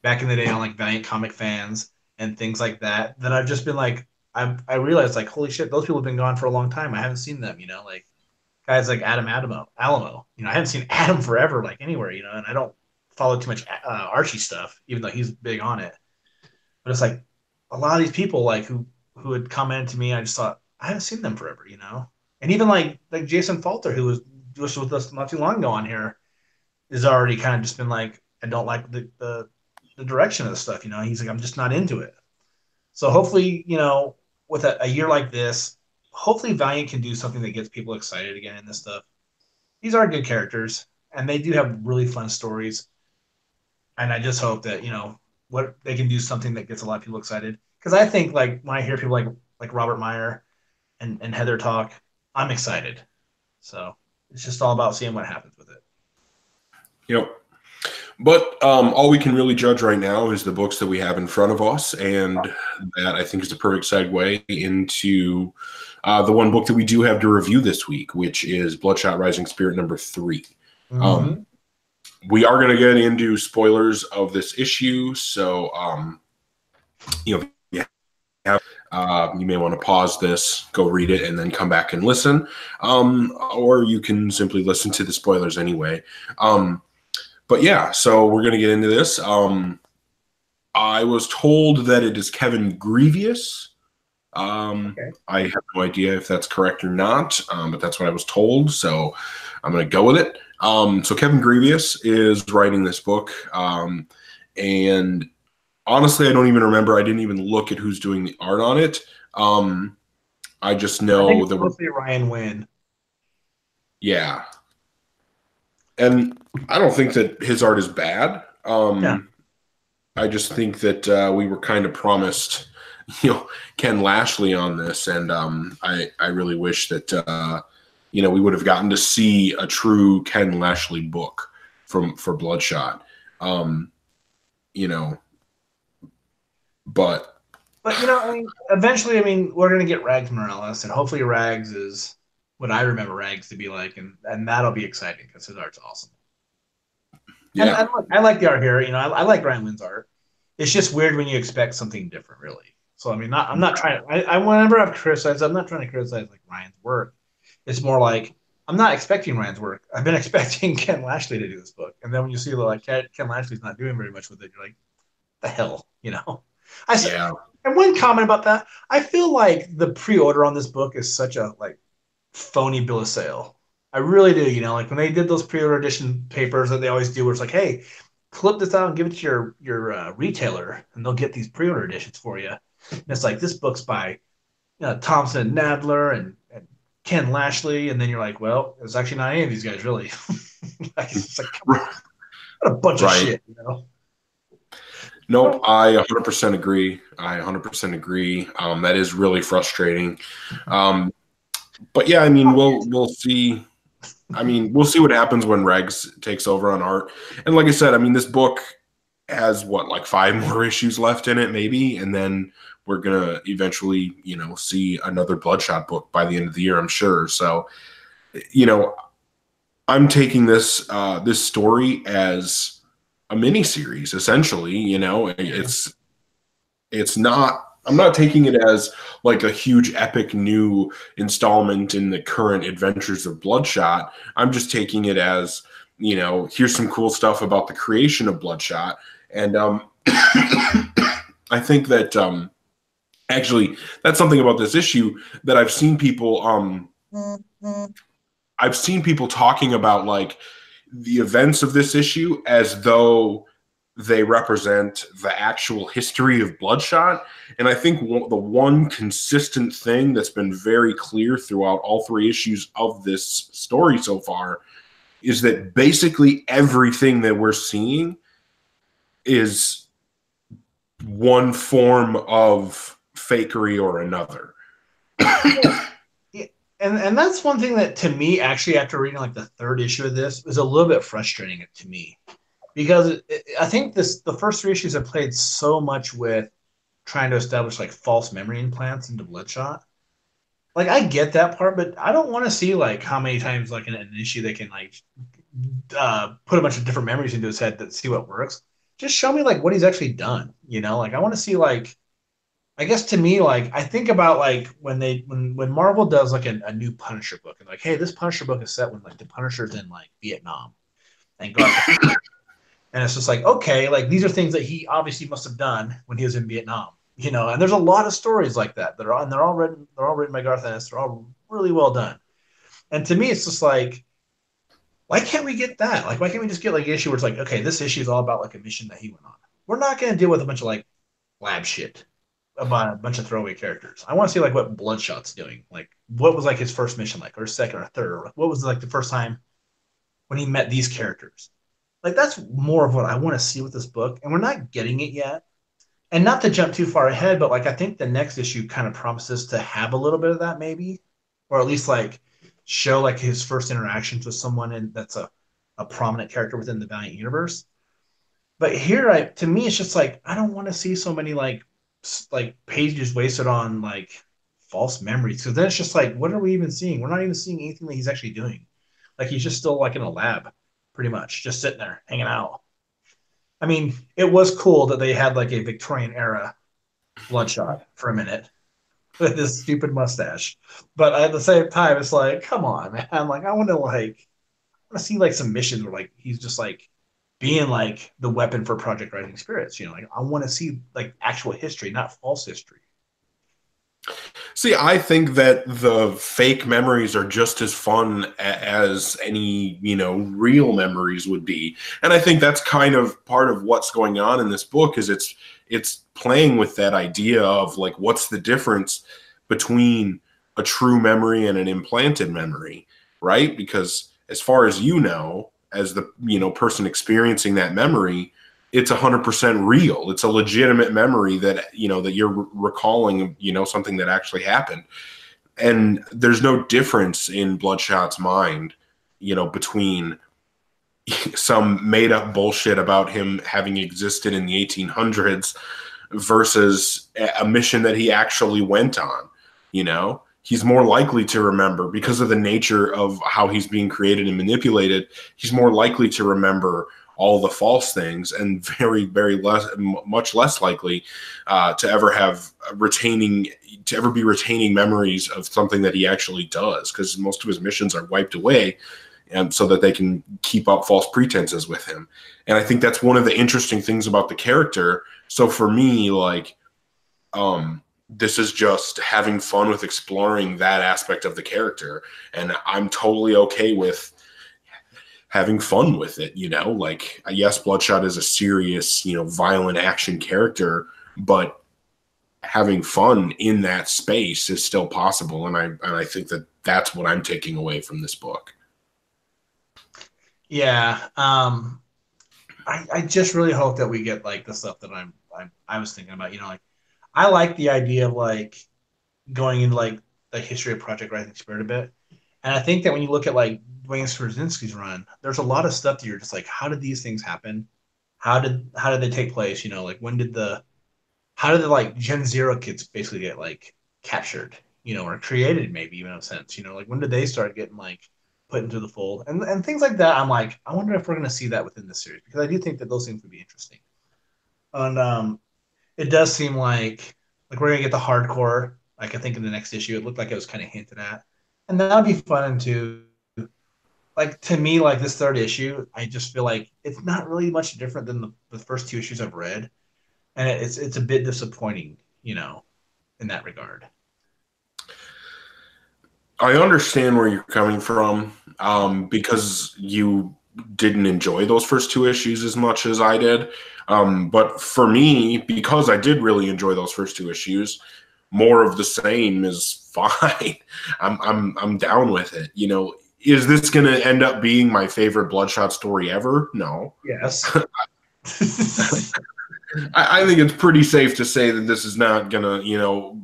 Speaker 2: back in the day on like Valiant comic fans and things like that. That I've just been like, I realized like, holy shit, those people have been gone for a long time. I haven't seen them, like guys like Adam Alamo. I haven't seen Adam forever, like anywhere, and I don't. follow too much Archie stuff, even though he's big on it. But it's like a lot of these people like who had commented to me, I just thought I haven't seen them forever, you know. And even like Jason Falter, who was just with us not too long ago on here, is already kind of just been like, I don't like the direction of the stuff, you know. He's like, I'm just not into it. So hopefully, you know, with a year like this, hopefully Valiant can do something that gets people excited again in this stuff. These are good characters, and they do have really fun stories. And I just hope that, you know, what they can do something that gets a lot of people excited. Because I think like when I hear people like Robert Meyer and Heather talk, I'm excited. So it's just all about seeing what happens with it.
Speaker 1: Yep. But all we can really judge right now is the books that we have in front of us, and that I think is the perfect segue into the one book that we do have to review this week, which is Bloodshot Rising Spirit #3.
Speaker 2: Mm-hmm.
Speaker 1: We are going to get into spoilers of this issue, so you know, you may want to pause this, go read it, and then come back and listen, or you can simply listen to the spoilers anyway. But yeah, so we're going to get into this. I was told that it is Kevin Grievous.
Speaker 2: Okay.
Speaker 1: I have no idea if that's correct or not, but that's what I was told, so I'm going to go with it. So Kevin Grievous is writing this book, and honestly, I don't even remember. I didn't even look at who's doing the art on it. I just
Speaker 2: I think
Speaker 1: know
Speaker 2: it's
Speaker 1: that
Speaker 2: supposed to be Ryan Wynn.
Speaker 1: yeah. And I don't think that his art is bad.
Speaker 2: Yeah.
Speaker 1: I just think that we were kind of promised, Ken Lashley on this, and I really wish that we would have gotten to see a true Ken Lashley book for Bloodshot. You know, but
Speaker 2: But you know, I mean, eventually, I mean, we're gonna get Rags Morales, and hopefully, Rags is what I remember Rags to be like, and that'll be exciting because his art's awesome. And
Speaker 1: yeah,
Speaker 2: look, I like the art here. You know, I like Ryan Wynn's art. It's just weird when you expect something different, really. So I mean, I'm not trying. I whenever I've criticized, I'm not trying to criticize like Ryan's work. It's more like I'm not expecting Ryan's work. I've been expecting Ken Lashley to do this book, and then when you see like Ken Lashley's not doing very much with it, you're like, the hell, you know? I said,
Speaker 1: yeah,
Speaker 2: and one comment about that, I feel like the pre-order on this book is such a like phony bill of sale. I really do. You know, like when they did those pre-order edition papers that they always do, where it's like, hey, clip this out and give it to your retailer, and they'll get these pre-order editions for you. And it's like this book's by Thompson and Nadler and Ken Lashley, and then you're like, well, it's actually not any of these guys really. Like, it's like, come on, what a bunch of
Speaker 1: right.
Speaker 2: shit, you know.
Speaker 1: Nope,
Speaker 2: So,
Speaker 1: I 100% agree. I 100% agree. That is really frustrating. But yeah, I mean, we'll see. I mean, we'll see what happens when Regs takes over on art. And like I said, I mean, this book has what, like 5 more issues left in it, maybe, and then we're gonna eventually, see another Bloodshot book by the end of the year, I'm sure. So, you know, I'm taking this story as a mini series, essentially. It's not. I'm not taking it as like a huge epic new installment in the current adventures of Bloodshot. I'm just taking it as, here's some cool stuff about the creation of Bloodshot. And I think that actually that's something about this issue that I've seen people talking about, like, the events of this issue as though they represent the actual history of Bloodshot. And I think the one consistent thing that's been very clear throughout all 3 issues of this story so far is that basically everything that we're seeing is one form of fakery or another.
Speaker 2: yeah, and that's one thing that to me, actually, after reading like the 3rd issue of this, is a little bit frustrating to me because I think the first 3 issues have played so much with trying to establish like false memory implants into Bloodshot. Like I get that part, but I don't want to see like how many times like in an issue they can like put a bunch of different memories into his head to see what works. Just show me like what he's actually done. You know, like I want to see like I guess to me, like I think about like when Marvel does like a new Punisher book and like, hey, this Punisher book is set when like the Punisher's in like Vietnam and go after And it's just like, okay, like these are things that he obviously must have done when he was in Vietnam, you know. And there's a lot of stories like that that are, and they're all written by Garth Ennis. They're all really well done. And to me, it's just like, why can't we get that? Like, why can't we just get like an issue where it's like, okay, this issue is all about like a mission that he went on. We're not going to deal with a bunch of like lab shit about a bunch of throwaway characters. I want to see like what Bloodshot's doing. Like, what was like his first mission like, or second or third, or what was like the first time when he met these characters? Like, that's more of what I want to see with this book, and we're not getting it yet. And not to jump too far ahead, but like I think the next issue kind of promises to have a little bit of that, maybe, or at least like show like his first interactions with someone and that's a prominent character within the Valiant universe. But here, to me, it's just like I don't want to see so many like pages wasted on like false memories, because then it's just like, what are we even seeing? We're not even seeing anything that he's actually doing. Like he's just still like in a lab, pretty much, just sitting there hanging out. I mean, it was cool that they had like a Victorian era Bloodshot for a minute with his stupid mustache, but at the same time, it's like, come on, man! Like I want to see like some missions where like he's just like being like the weapon for Project Rising Spirits. You know, like I want to see like actual history, not false history.
Speaker 1: See, I think that the fake memories are just as fun as any, real memories would be. And I think that's kind of part of what's going on in this book is it's playing with that idea of like what's the difference between a true memory and an implanted memory, right? Because as far as as the, person experiencing that memory, it's 100% real. It's a legitimate memory that, that you're recalling, something that actually happened. And there's no difference in Bloodshot's mind, between some made up bullshit about him having existed in the 1800s versus a mission that he actually went on. He's more likely to remember because of the nature of how he's being created and manipulated. He's more likely to remember all the false things, and very, very much less likely to ever be retaining memories of something that he actually does, because most of his missions are wiped away, and so that they can keep up false pretenses with him. And I think that's one of the interesting things about the character. So for me, like, this is just having fun with exploring that aspect of the character, and I'm totally okay with having fun with it. Like, yes, Bloodshot is a serious, violent action character, but having fun in that space is still possible. And I think that that's what I'm taking away from this book.
Speaker 2: Yeah. I just really hope that we get like the stuff that I was thinking about. You know, like I like the idea of like going into like the history of Project Rising Spirit a bit. And I think that when you look at like Dwayne Straczynski's run, there's a lot of stuff that you're just like, how did these things happen? How did they take place? You know, like how did the like Gen Zero kids basically get like captured? You know, or created maybe even in a sense. You know, like when did they start getting like put into the fold and things like that? I'm like, I wonder if we're gonna see that within the series, because I do think that those things would be interesting. And it does seem like we're gonna get the hardcore. Like I think in the next issue, it looked like it was kind of hinted at, and that would be fun too. Like to me, like this third issue, I just feel like it's not really much different than the first two issues I've read, and it's a bit disappointing, you know, in that regard.
Speaker 1: I understand where you're coming from, because you didn't enjoy those first two issues as much as I did. But for me, because I did really enjoy those first two issues, more of the same is fine. I'm down with it. Is this going to end up being my favorite Bloodshot story ever? No.
Speaker 2: Yes.
Speaker 1: I think it's pretty safe to say that this is not gonna,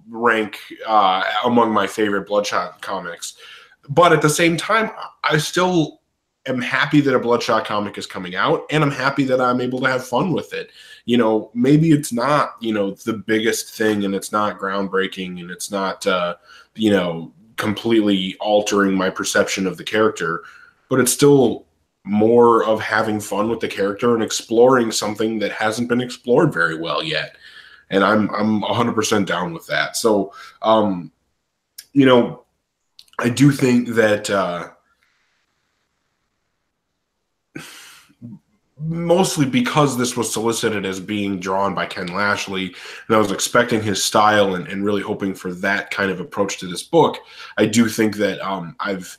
Speaker 1: rank among my favorite Bloodshot comics. But at the same time, I still am happy that a Bloodshot comic is coming out, and I'm happy that I'm able to have fun with it. Maybe it's not, the biggest thing, and it's not groundbreaking, and it's not, completely altering my perception of the character, but it's still more of having fun with the character and exploring something that hasn't been explored very well yet. And I'm 100% down with that. So, you know, I do think that mostly because this was solicited as being drawn by Ken Lashley, and I was expecting his style and really hoping for that kind of approach to this book. I do think that I've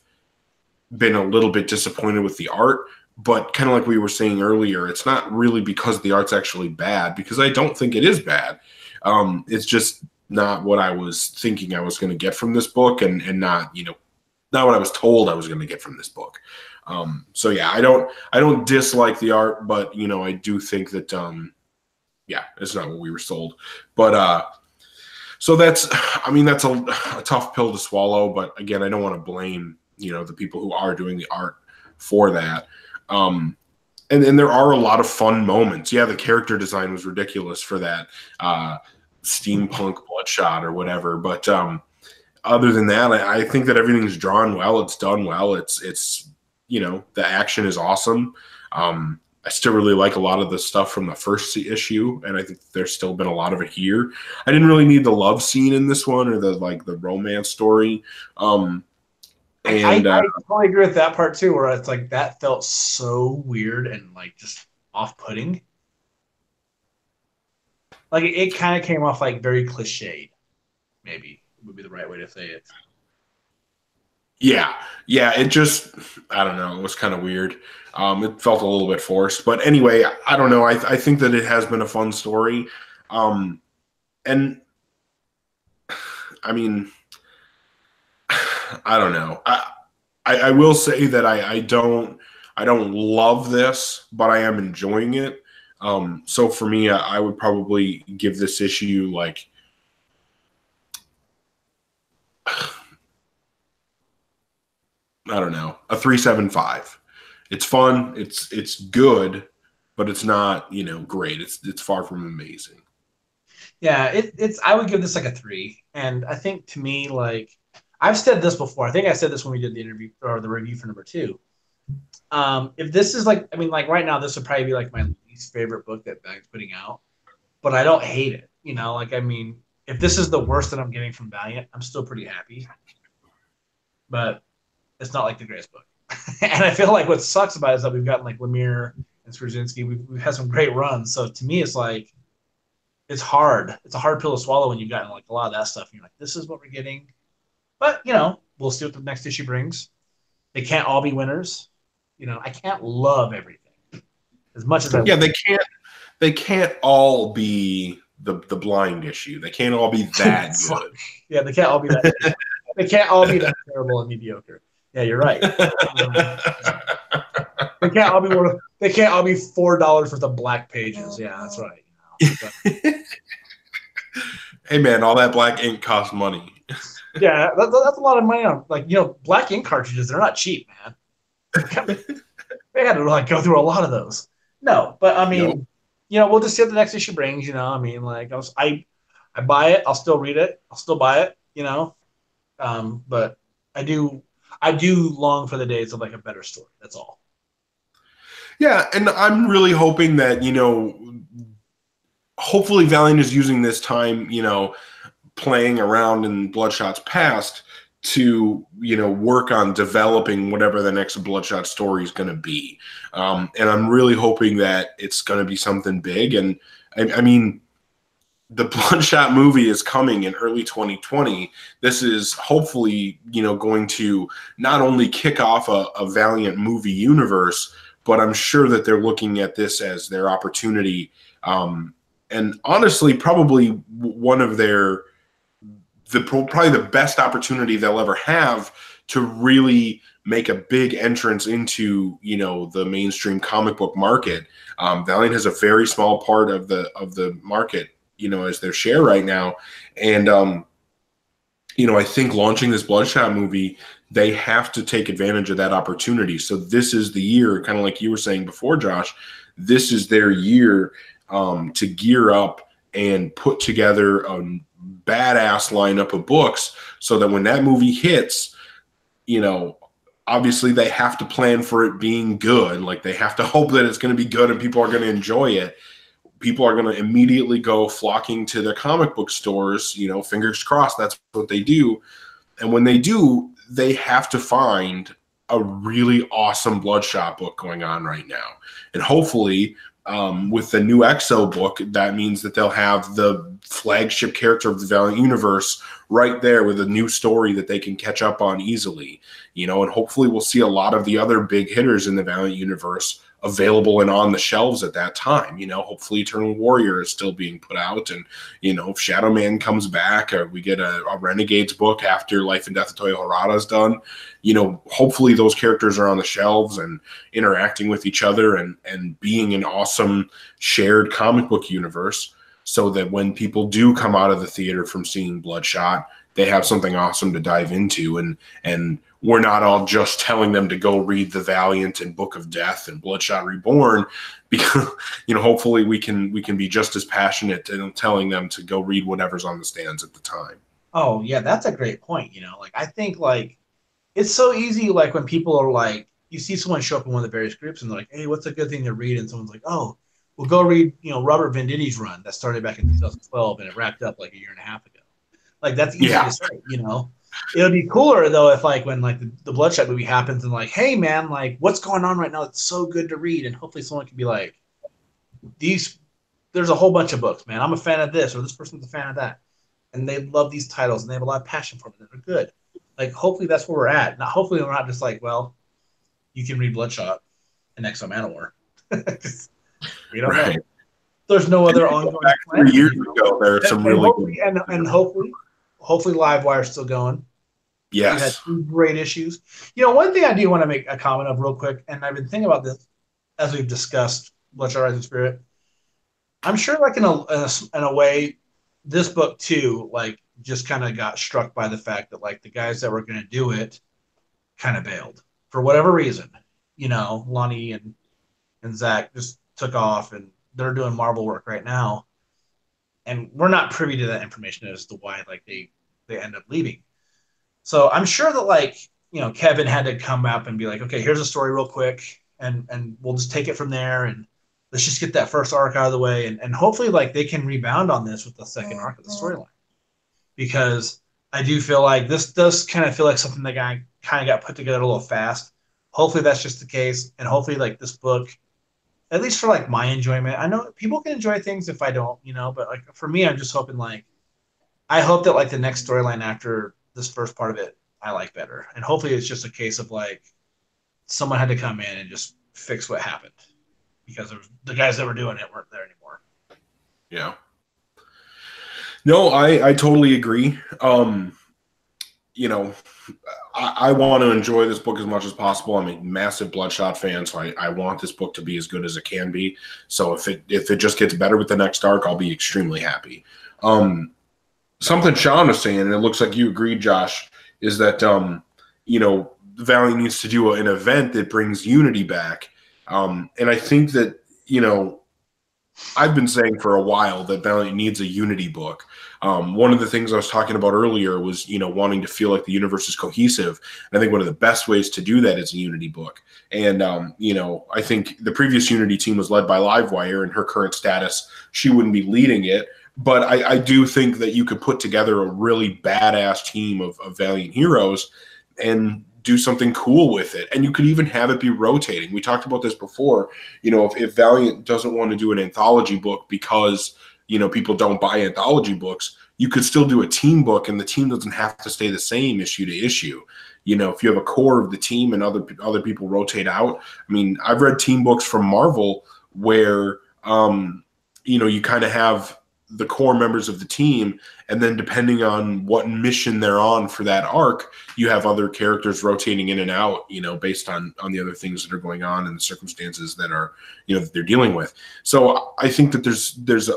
Speaker 1: been a little bit disappointed with the art, but kind of like we were saying earlier, it's not really because the art's actually bad, because I don't think it is bad. It's just not what I was thinking I was going to get from this book, and not, not what I was told I was going to get from this book. So yeah, I don't dislike the art, but I do think that yeah, it's not what we were sold. But so that's a tough pill to swallow. But again, I don't want to blame the people who are doing the art for that. And there are a lot of fun moments. Yeah, the character design was ridiculous for that steampunk bloodshot or whatever. But other than that, I think that everything's drawn well. It's done well. It's the action is awesome. I still really like a lot of the stuff from the first issue, and I think there's still been a lot of it here. I didn't really need the love scene in this one, or the romance story.
Speaker 2: I totally agree with that part too, where it's like that felt so weird and like just off-putting. Like it kind of came off like very cliched, maybe would be the right way to say it.
Speaker 1: Yeah, it just, I don't know, it was kind of weird. It felt a little bit forced, but anyway, I don't know. I think that it has been a fun story, and I mean, I don't know. I will say that I don't love this, but I am enjoying it. So for me, I would probably give this issue like I don't know, a 3.75. It's fun, it's good, but it's not, great. It's far from amazing.
Speaker 2: Yeah, it's I would give this like a 3. And I think to me, like I've said this before. I think I said this when we did the interview or the review for number 2. If this is like, I mean, like right now, this would probably be like my least favorite book that Valiant's putting out, but I don't hate it. Like I mean, if this is the worst that I'm getting from Valiant, I'm still pretty happy. But it's not like the greatest book. And I feel like what sucks about it is that we've gotten like Lemire and Straczynski. We've had some great runs. So to me, it's like it's hard. It's a hard pill to swallow when you've gotten like a lot of that stuff. And you're like, this is what we're getting. But we'll see what the next issue brings. They can't all be winners. I can't love everything as much as I.
Speaker 1: Yeah, they can't all be the blind issue. They can't all be that good.
Speaker 2: Yeah, they can't all be that. They can't all be that terrible and mediocre. Yeah, you're right. They can't all be They can't all be $4 worth of black pages. Yeah, that's right.
Speaker 1: Hey man, all that black ink costs money.
Speaker 2: Yeah, that's a lot of money on black ink cartridges. They're not cheap, man. They had to like go through a lot of those. No, but I mean, we'll just see what the next issue brings. I mean, like I buy it. I'll still read it. I'll still buy it. But I do long for the days of like a better story. That's all.
Speaker 1: Yeah, and I'm really hoping that hopefully Valiant is using this time, playing around in Bloodshot's past to work on developing whatever the next Bloodshot story is going to be, and I'm really hoping that it's going to be something big. And I mean, the Bloodshot movie is coming in early 2020. This is hopefully going to not only kick off a Valiant movie universe, but I'm sure that they're looking at this as their opportunity, and honestly, probably one of probably the best opportunity they'll ever have to really make a big entrance into the mainstream comic book market. Valiant has a very small part of the market as their share right now, and I think launching this Bloodshot movie, they have to take advantage of that opportunity. So this is the year, kind of like you were saying before, Josh, this is their year to gear up and put together a badass lineup of books so that when that movie hits, obviously they have to plan for it being good. Like they have to hope that it's going to be good and people are going to enjoy it. People are going to immediately go flocking to their comic book stores, fingers crossed that's what they do. And when they do, they have to find a really awesome Bloodshot book going on right now. And hopefully, with the new EXO book, that means that they'll have the flagship character of the Valiant universe right there with a new story that they can catch up on easily, and hopefully we'll see a lot of the other big hitters in the Valiant universe available and on the shelves at that time. Hopefully Eternal Warrior is still being put out, and if Shadow Man comes back, or we get a Renegades book after Life and Death of Toyo Harada is done, hopefully those characters are on the shelves and interacting with each other and being an awesome shared comic book universe, so that when people do come out of the theater from seeing Bloodshot, they have something awesome to dive into, and we're not all just telling them to go read the Valiant and Book of Death and Bloodshot Reborn, because hopefully we can be just as passionate in telling them to go read whatever's on the stands at the time.
Speaker 2: Oh yeah, that's a great point. Like I think like it's so easy. Like when people are like, you see someone show up in one of the various groups and they're like, "Hey, what's a good thing to read?" And someone's like, "Oh, we'll go read Robert Venditti's run that started back in 2012 and it wrapped up like a year and a half ago." Like that's easy to say. It would be cooler though if like when like the Bloodshot movie happens and like, "Hey man, like what's going on right now? It's so good to read," and hopefully someone can be like, "These, there's a whole bunch of books, man. I'm a fan of this, or this person's a fan of that." And they love these titles and they have a lot of passion for them. They're good. Like, hopefully that's where we're at. Now, hopefully we're not just like, well, you can read Bloodshot and Exo Manowar. We don't know. There's no other ongoing
Speaker 1: plan. 3 years ago, there are some really
Speaker 2: good. And hopefully Livewire is still going.
Speaker 1: Yes.
Speaker 2: We had 2 great issues. One thing I do want to make a comment of real quick, and I've been thinking about this as we've discussed Bloodshot Rising Spirit. I'm sure, like in a way, this book too, like just kind of got struck by the fact that like the guys that were going to do it kind of bailed for whatever reason. Lonnie and Zach just took off and they're doing Marvel work right now. And we're not privy to that information as to why like they end up leaving. So I'm sure that like, Kevin had to come up and be like, okay, here's a story real quick and we'll just take it from there and let's just get that first arc out of the way, and hopefully like they can rebound on this with the second arc of the storyline, because I do feel like this does kind of feel like something that kind of got put together a little fast. Hopefully that's just the case, and hopefully like this book, at least for like my enjoyment, I know people can enjoy things if I don't, but like for me, I'm just hoping like I hope that like the next storyline after this first part of it I like better, and hopefully it's just a case of like someone had to come in and just fix what happened, because the guys that were doing it weren't there anymore.
Speaker 1: Yeah. No, I totally agree. I want to enjoy this book as much as possible. I'm a massive Bloodshot fan, so I want this book to be as good as it can be. So if it just gets better with the next arc, I'll be extremely happy. Something Sean was saying, and it looks like you agreed, Josh, is that Valiant needs to do an event that brings unity back. And I think that, I've been saying for a while that Valiant needs a unity book. One of the things I was talking about earlier was, wanting to feel like the universe is cohesive. And I think one of the best ways to do that is a unity book. And, I think the previous unity team was led by Livewire, and her current status, she wouldn't be leading it. But I do think that you could put together a really badass team of Valiant heroes and do something cool with it. And you could even have it be rotating. We talked about this before. If Valiant doesn't want to do an anthology book because, people don't buy anthology books, you could still do a team book, and the team doesn't have to stay the same issue to issue. If you have a core of the team and other people rotate out. I mean, I've read team books from Marvel where, you kind of have the core members of the team, and then depending on what mission they're on for that arc, you have other characters rotating in and out, based on the other things that are going on and the circumstances that are, that they're dealing with. So I think that there's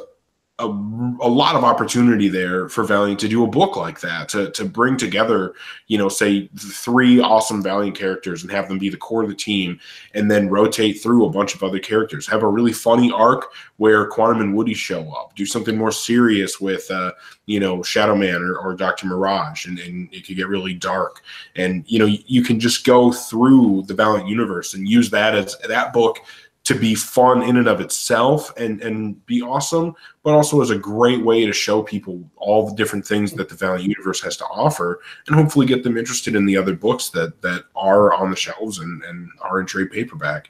Speaker 1: a lot of opportunity there for Valiant to do a book like that, to bring together, say 3 awesome Valiant characters and have them be the core of the team, and then rotate through a bunch of other characters. Have a really funny arc where Quantum and Woody show up. Do something more serious with, Shadow Man or Dr. Mirage, and it could get really dark. And, you can just go through the Valiant universe and use that book to be fun in and of itself and be awesome, but also as a great way to show people all the different things that the Valiant universe has to offer, and hopefully get them interested in the other books that are on the shelves and are in trade paperback.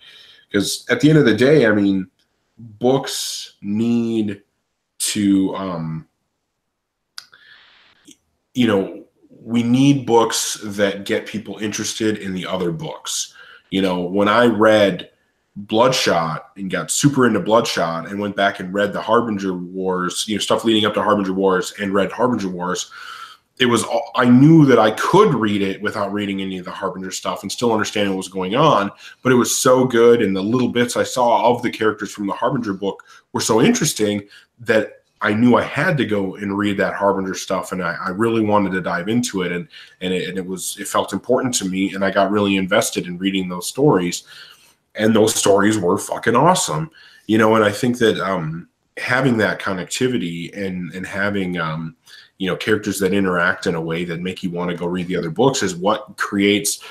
Speaker 1: Because at the end of the day, I mean, books need to, we need books that get people interested in the other books. When I read Bloodshot and got super into Bloodshot and went back and read the Harbinger Wars, stuff leading up to Harbinger Wars, and read Harbinger Wars, I knew that I could read it without reading any of the Harbinger stuff and still understanding what was going on, but it was so good, and the little bits I saw of the characters from the Harbinger book were so interesting that I knew I had to go and read that Harbinger stuff, and I really wanted to dive into it, and it felt important to me, and I got really invested in reading those stories, and those stories were fucking awesome, and I think that having that connectivity and having characters that interact in a way that make you want to go read the other books is what creates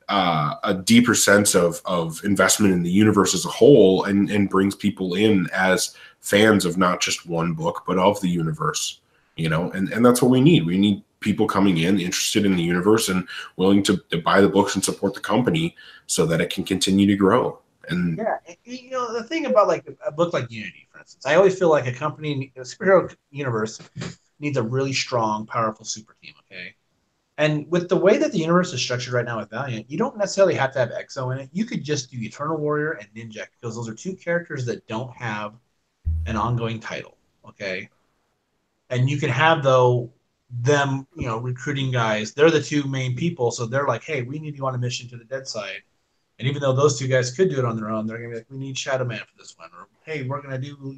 Speaker 1: a deeper sense of investment in the universe as a whole, and brings people in as fans of not just one book, but of the universe, and that's what we need. We need people coming in interested in the universe and willing to buy the books and support the company so that it can continue to grow. And
Speaker 2: yeah, the thing about like a book like Unity, for instance, I always feel like a superhero universe needs a really strong, powerful super team. Okay. And with the way that the universe is structured right now with Valiant, you don't necessarily have to have EXO in it. You could just do Eternal Warrior and Ninja, because those are two characters that don't have an ongoing title. Okay. And you can have them, recruiting guys. They're the two main people. So they're like, hey, we need you on a mission to the dead side. And even though those two guys could do it on their own, they're gonna be like, we need Shadow Man for this one. Or hey, we're gonna do,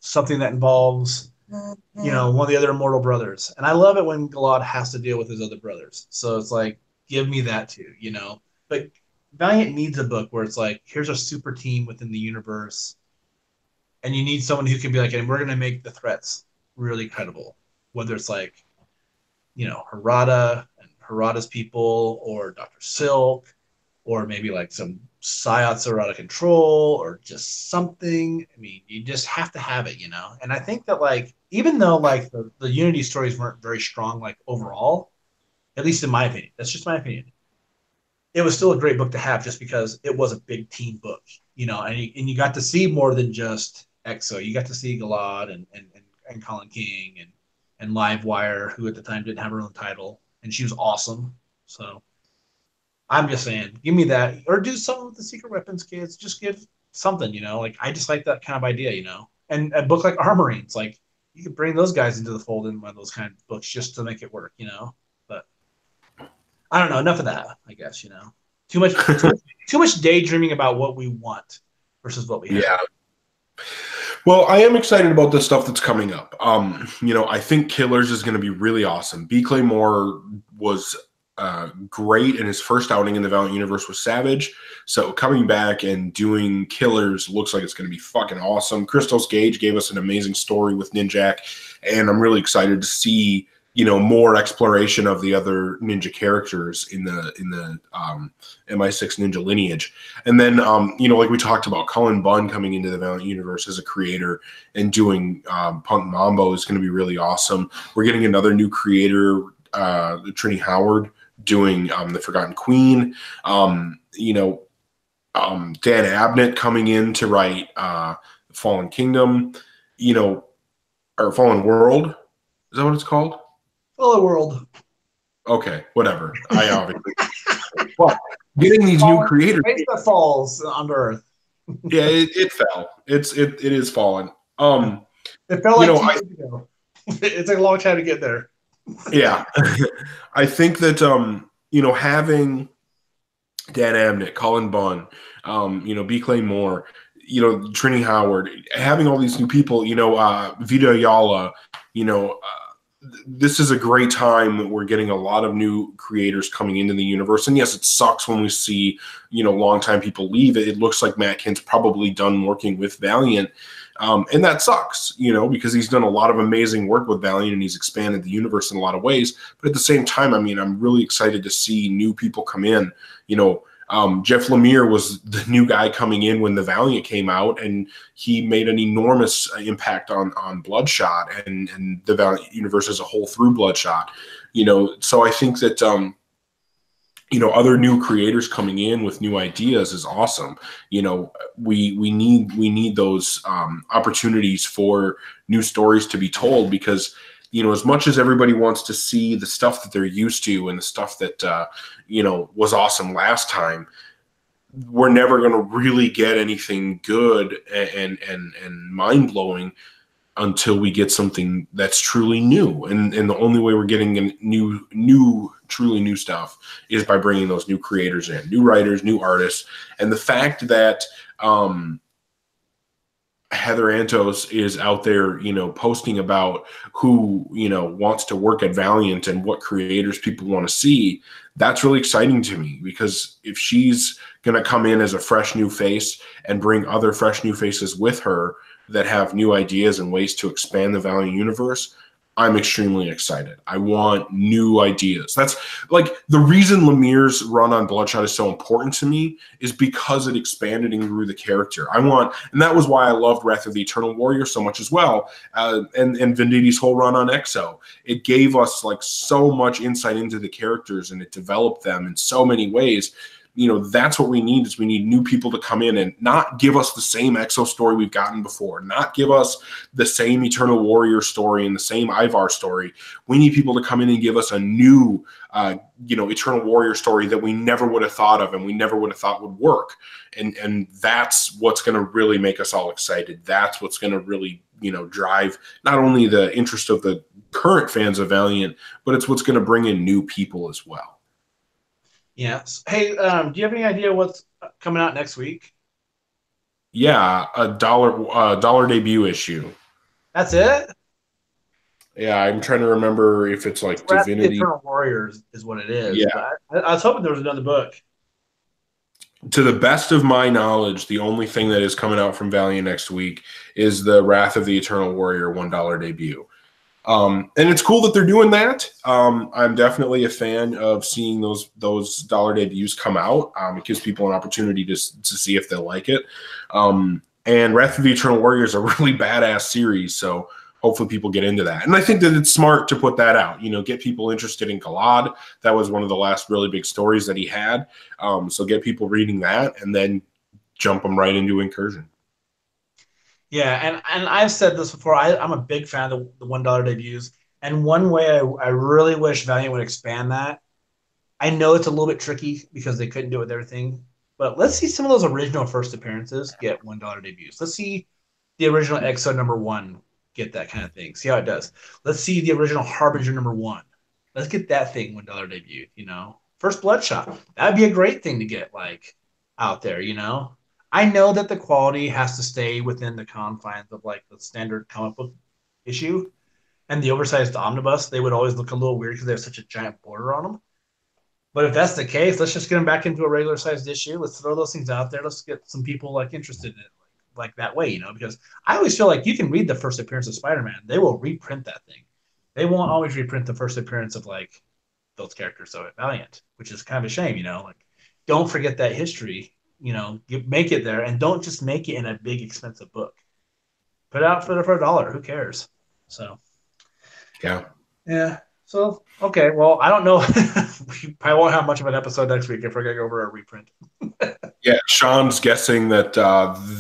Speaker 2: something that involves one of the other immortal brothers. And I love it when Galad has to deal with his other brothers. So it's like, give me that too, But Valiant needs a book where it's like, here's a super team within the universe, and you need someone who can be like, and we're gonna make the threats really credible. Whether it's like, Harada and Harada's people, or Dr. Silk, or maybe like some psiots are out of control, or just something. I mean, you just have to have it, And I think that like, even though like the Unity stories weren't very strong, like overall, at least in my opinion, that's just my opinion. It was still a great book to have just because it was a big team book, and you got to see more than just EXO. You got to see Galad and Colin King and Livewire, who at the time didn't have her own title, and she was awesome. So I'm just saying, give me that, or do something with the secret weapons kids. Just give something, Like I just like that kind of idea, And a book like Armorines, like you could bring those guys into the fold in one of those kind of books just to make it work, But I don't know. Enough of that, I guess. Too much daydreaming about what we want versus what we have.
Speaker 1: yeah. Well, I am excited about the stuff that's coming up. I think Killers is going to be really awesome. B. Claymore was great, and his first outing in the Valiant universe was Savage. So coming back and doing Killers looks like it's going to be fucking awesome. Christos Gage gave us an amazing story with Ninjak, and I'm really excited to see more exploration of the other ninja characters in the MI6 ninja lineage. And then like we talked about, Cullen Bunn coming into the Valiant universe as a creator and doing Punk Mambo is going to be really awesome. We're getting another new creator, Trini Howard, doing The Forgotten Queen. Dan Abnett coming in to write Fallen Kingdom, or Fallen World. Is that what it's called?
Speaker 2: Fallen World.
Speaker 1: Okay, whatever. I obviously. But getting these new creators.
Speaker 2: Place that falls under Earth.
Speaker 1: Yeah, it fell. It is fallen.
Speaker 2: It fell like 2 years ago. It took a long time to get there.
Speaker 1: Yeah, I think that having Dan Abnett, Colin Bunn, B. Claymore, Trini Howard, having all these new people, Vito Ayala, this is a great time that we're getting a lot of new creators coming into the universe. And yes, it sucks when we see, longtime people leave. It looks like Matt Kent's probably done working with Valiant. And that sucks, because he's done a lot of amazing work with Valiant and he's expanded the universe in a lot of ways. But at the same time, I mean, I'm really excited to see new people come in. Jeff Lemire was the new guy coming in when the Valiant came out, and he made an enormous impact on Bloodshot and the Valiant universe as a whole through Bloodshot. So I think that other new creators coming in with new ideas is awesome. We need those opportunities for new stories to be told, because as much as everybody wants to see the stuff that they're used to and the stuff that was awesome last time, we're never going to really get anything good and mind blowing until we get something that's truly new. And the only way we're getting truly new stuff is by bringing those new creators in, new writers, new artists. And the fact that Heather Antos is out there, posting about who, wants to work at Valiant and what creators people want to see, that's really exciting to me, because if she's going to come in as a fresh new face and bring other fresh new faces with her that have new ideas and ways to expand the Valiant universe, I'm extremely excited. I want new ideas. That's like the reason Lemire's run on Bloodshot is so important to me, is because it expanded and grew the character. And that was why I loved Wrath of the Eternal Warrior so much as well. And Venditti's whole run on Exo. It gave us like so much insight into the characters, and it developed them in so many ways. That's what we need, is we need new people to come in and not give us the same Exo story we've gotten before, not give us the same Eternal Warrior story and the same Ivar story. We need people to come in and give us a new, Eternal Warrior story that we never would have thought of and we never would have thought would work. And that's what's going to really make us all excited. That's what's going to really, drive not only the interest of the current fans of Valiant, but it's what's going to bring in new people as well.
Speaker 2: Yes. Hey, do you have any idea what's coming out next week?
Speaker 1: Yeah, a dollar debut issue.
Speaker 2: That's it?
Speaker 1: Yeah, I'm trying to remember if it's like Divinity.
Speaker 2: Eternal Warriors is what it is.
Speaker 1: Yeah.
Speaker 2: But I was hoping there was another book.
Speaker 1: To the best of my knowledge, the only thing that is coming out from Valiant next week is the Wrath of the Eternal Warrior $1 debut. And it's cool that they're doing that. I'm definitely a fan of seeing those dollar debuts come out. It gives people an opportunity to see if they like it. And Wrath of the Eternal Warrior is a really badass series, so hopefully people get into that. And I think that it's smart to put that out, get people interested in Galad. That was one of the last really big stories that he had. So get people reading that and then jump them right into Incursion.
Speaker 2: Yeah, and I've said this before. I'm a big fan of the $1 debuts. And one way I really wish Valiant would expand that. I know it's a little bit tricky because they couldn't do it with everything, but let's see some of those original first appearances get $1 debuts. Let's see the original Exo #1 get that kind of thing. See how it does. Let's see the original Harbinger #1. Let's get that thing $1 debut. First Bloodshot. That'd be a great thing to get out there. I know that the quality has to stay within the confines of the standard comic book issue, and the oversized omnibus, they would always look a little weird because they have such a giant border on them. But if that's the case, let's just get them back into a regular sized issue. Let's throw those things out there. Let's get some people interested in it like that way, because I always feel like you can read the first appearance of Spider-Man. They will reprint that thing. They won't always reprint the first appearance of those characters so at Valiant, which is kind of a shame, don't forget that history. Make it there, and don't just make it in a big expensive book. Put it out for $1. Who cares? So, yeah. So, okay. Well, I don't know. We probably won't have much of an episode next week if we're gonna go over a reprint.
Speaker 1: Yeah, Sean's guessing that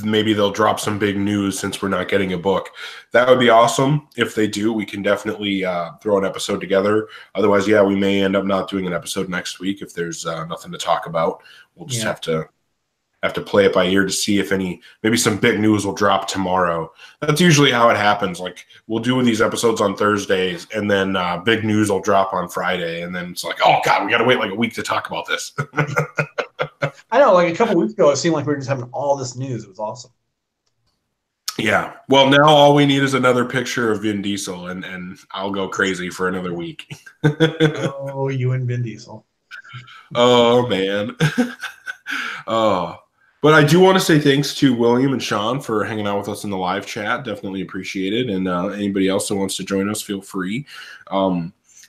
Speaker 1: maybe they'll drop some big news since we're not getting a book. That would be awesome. If they do, we can definitely throw an episode together. Otherwise, we may end up not doing an episode next week if there's nothing to talk about. We'll just have to play it by ear to see if maybe some big news will drop tomorrow. That's usually how it happens. We'll do these episodes on Thursdays, and then big news will drop on Friday, and then it's like, oh God, we got to wait a week to talk about this.
Speaker 2: I know, a couple weeks ago, it seemed like we were just having all this news. It was awesome.
Speaker 1: Yeah. Well, now all we need is another picture of Vin Diesel, and I'll go crazy for another week.
Speaker 2: Oh, you and Vin Diesel.
Speaker 1: Oh, man. Oh. But I do want to say thanks to William and Sean for hanging out with us in the live chat. Definitely appreciate it. And anybody else that wants to join us, feel free.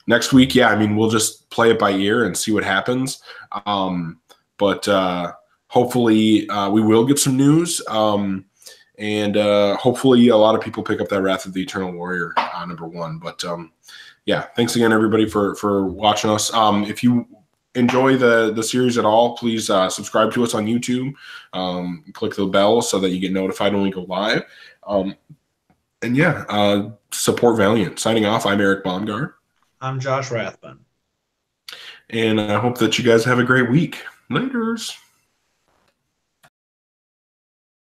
Speaker 1: Next week, we'll just play it by ear and see what happens. but hopefully we will get some news. And hopefully a lot of people pick up that Wrath of the Eternal Warrior #1. But yeah, thanks again, everybody, for watching us. If you enjoy the series at all, please subscribe to us on YouTube. Click the bell so that you get notified when we go live. And yeah, support Valiant. Signing off, I'm Eric Baumgart.
Speaker 2: I'm Josh Rathbun.
Speaker 1: And I hope that you guys have a great week. Laters.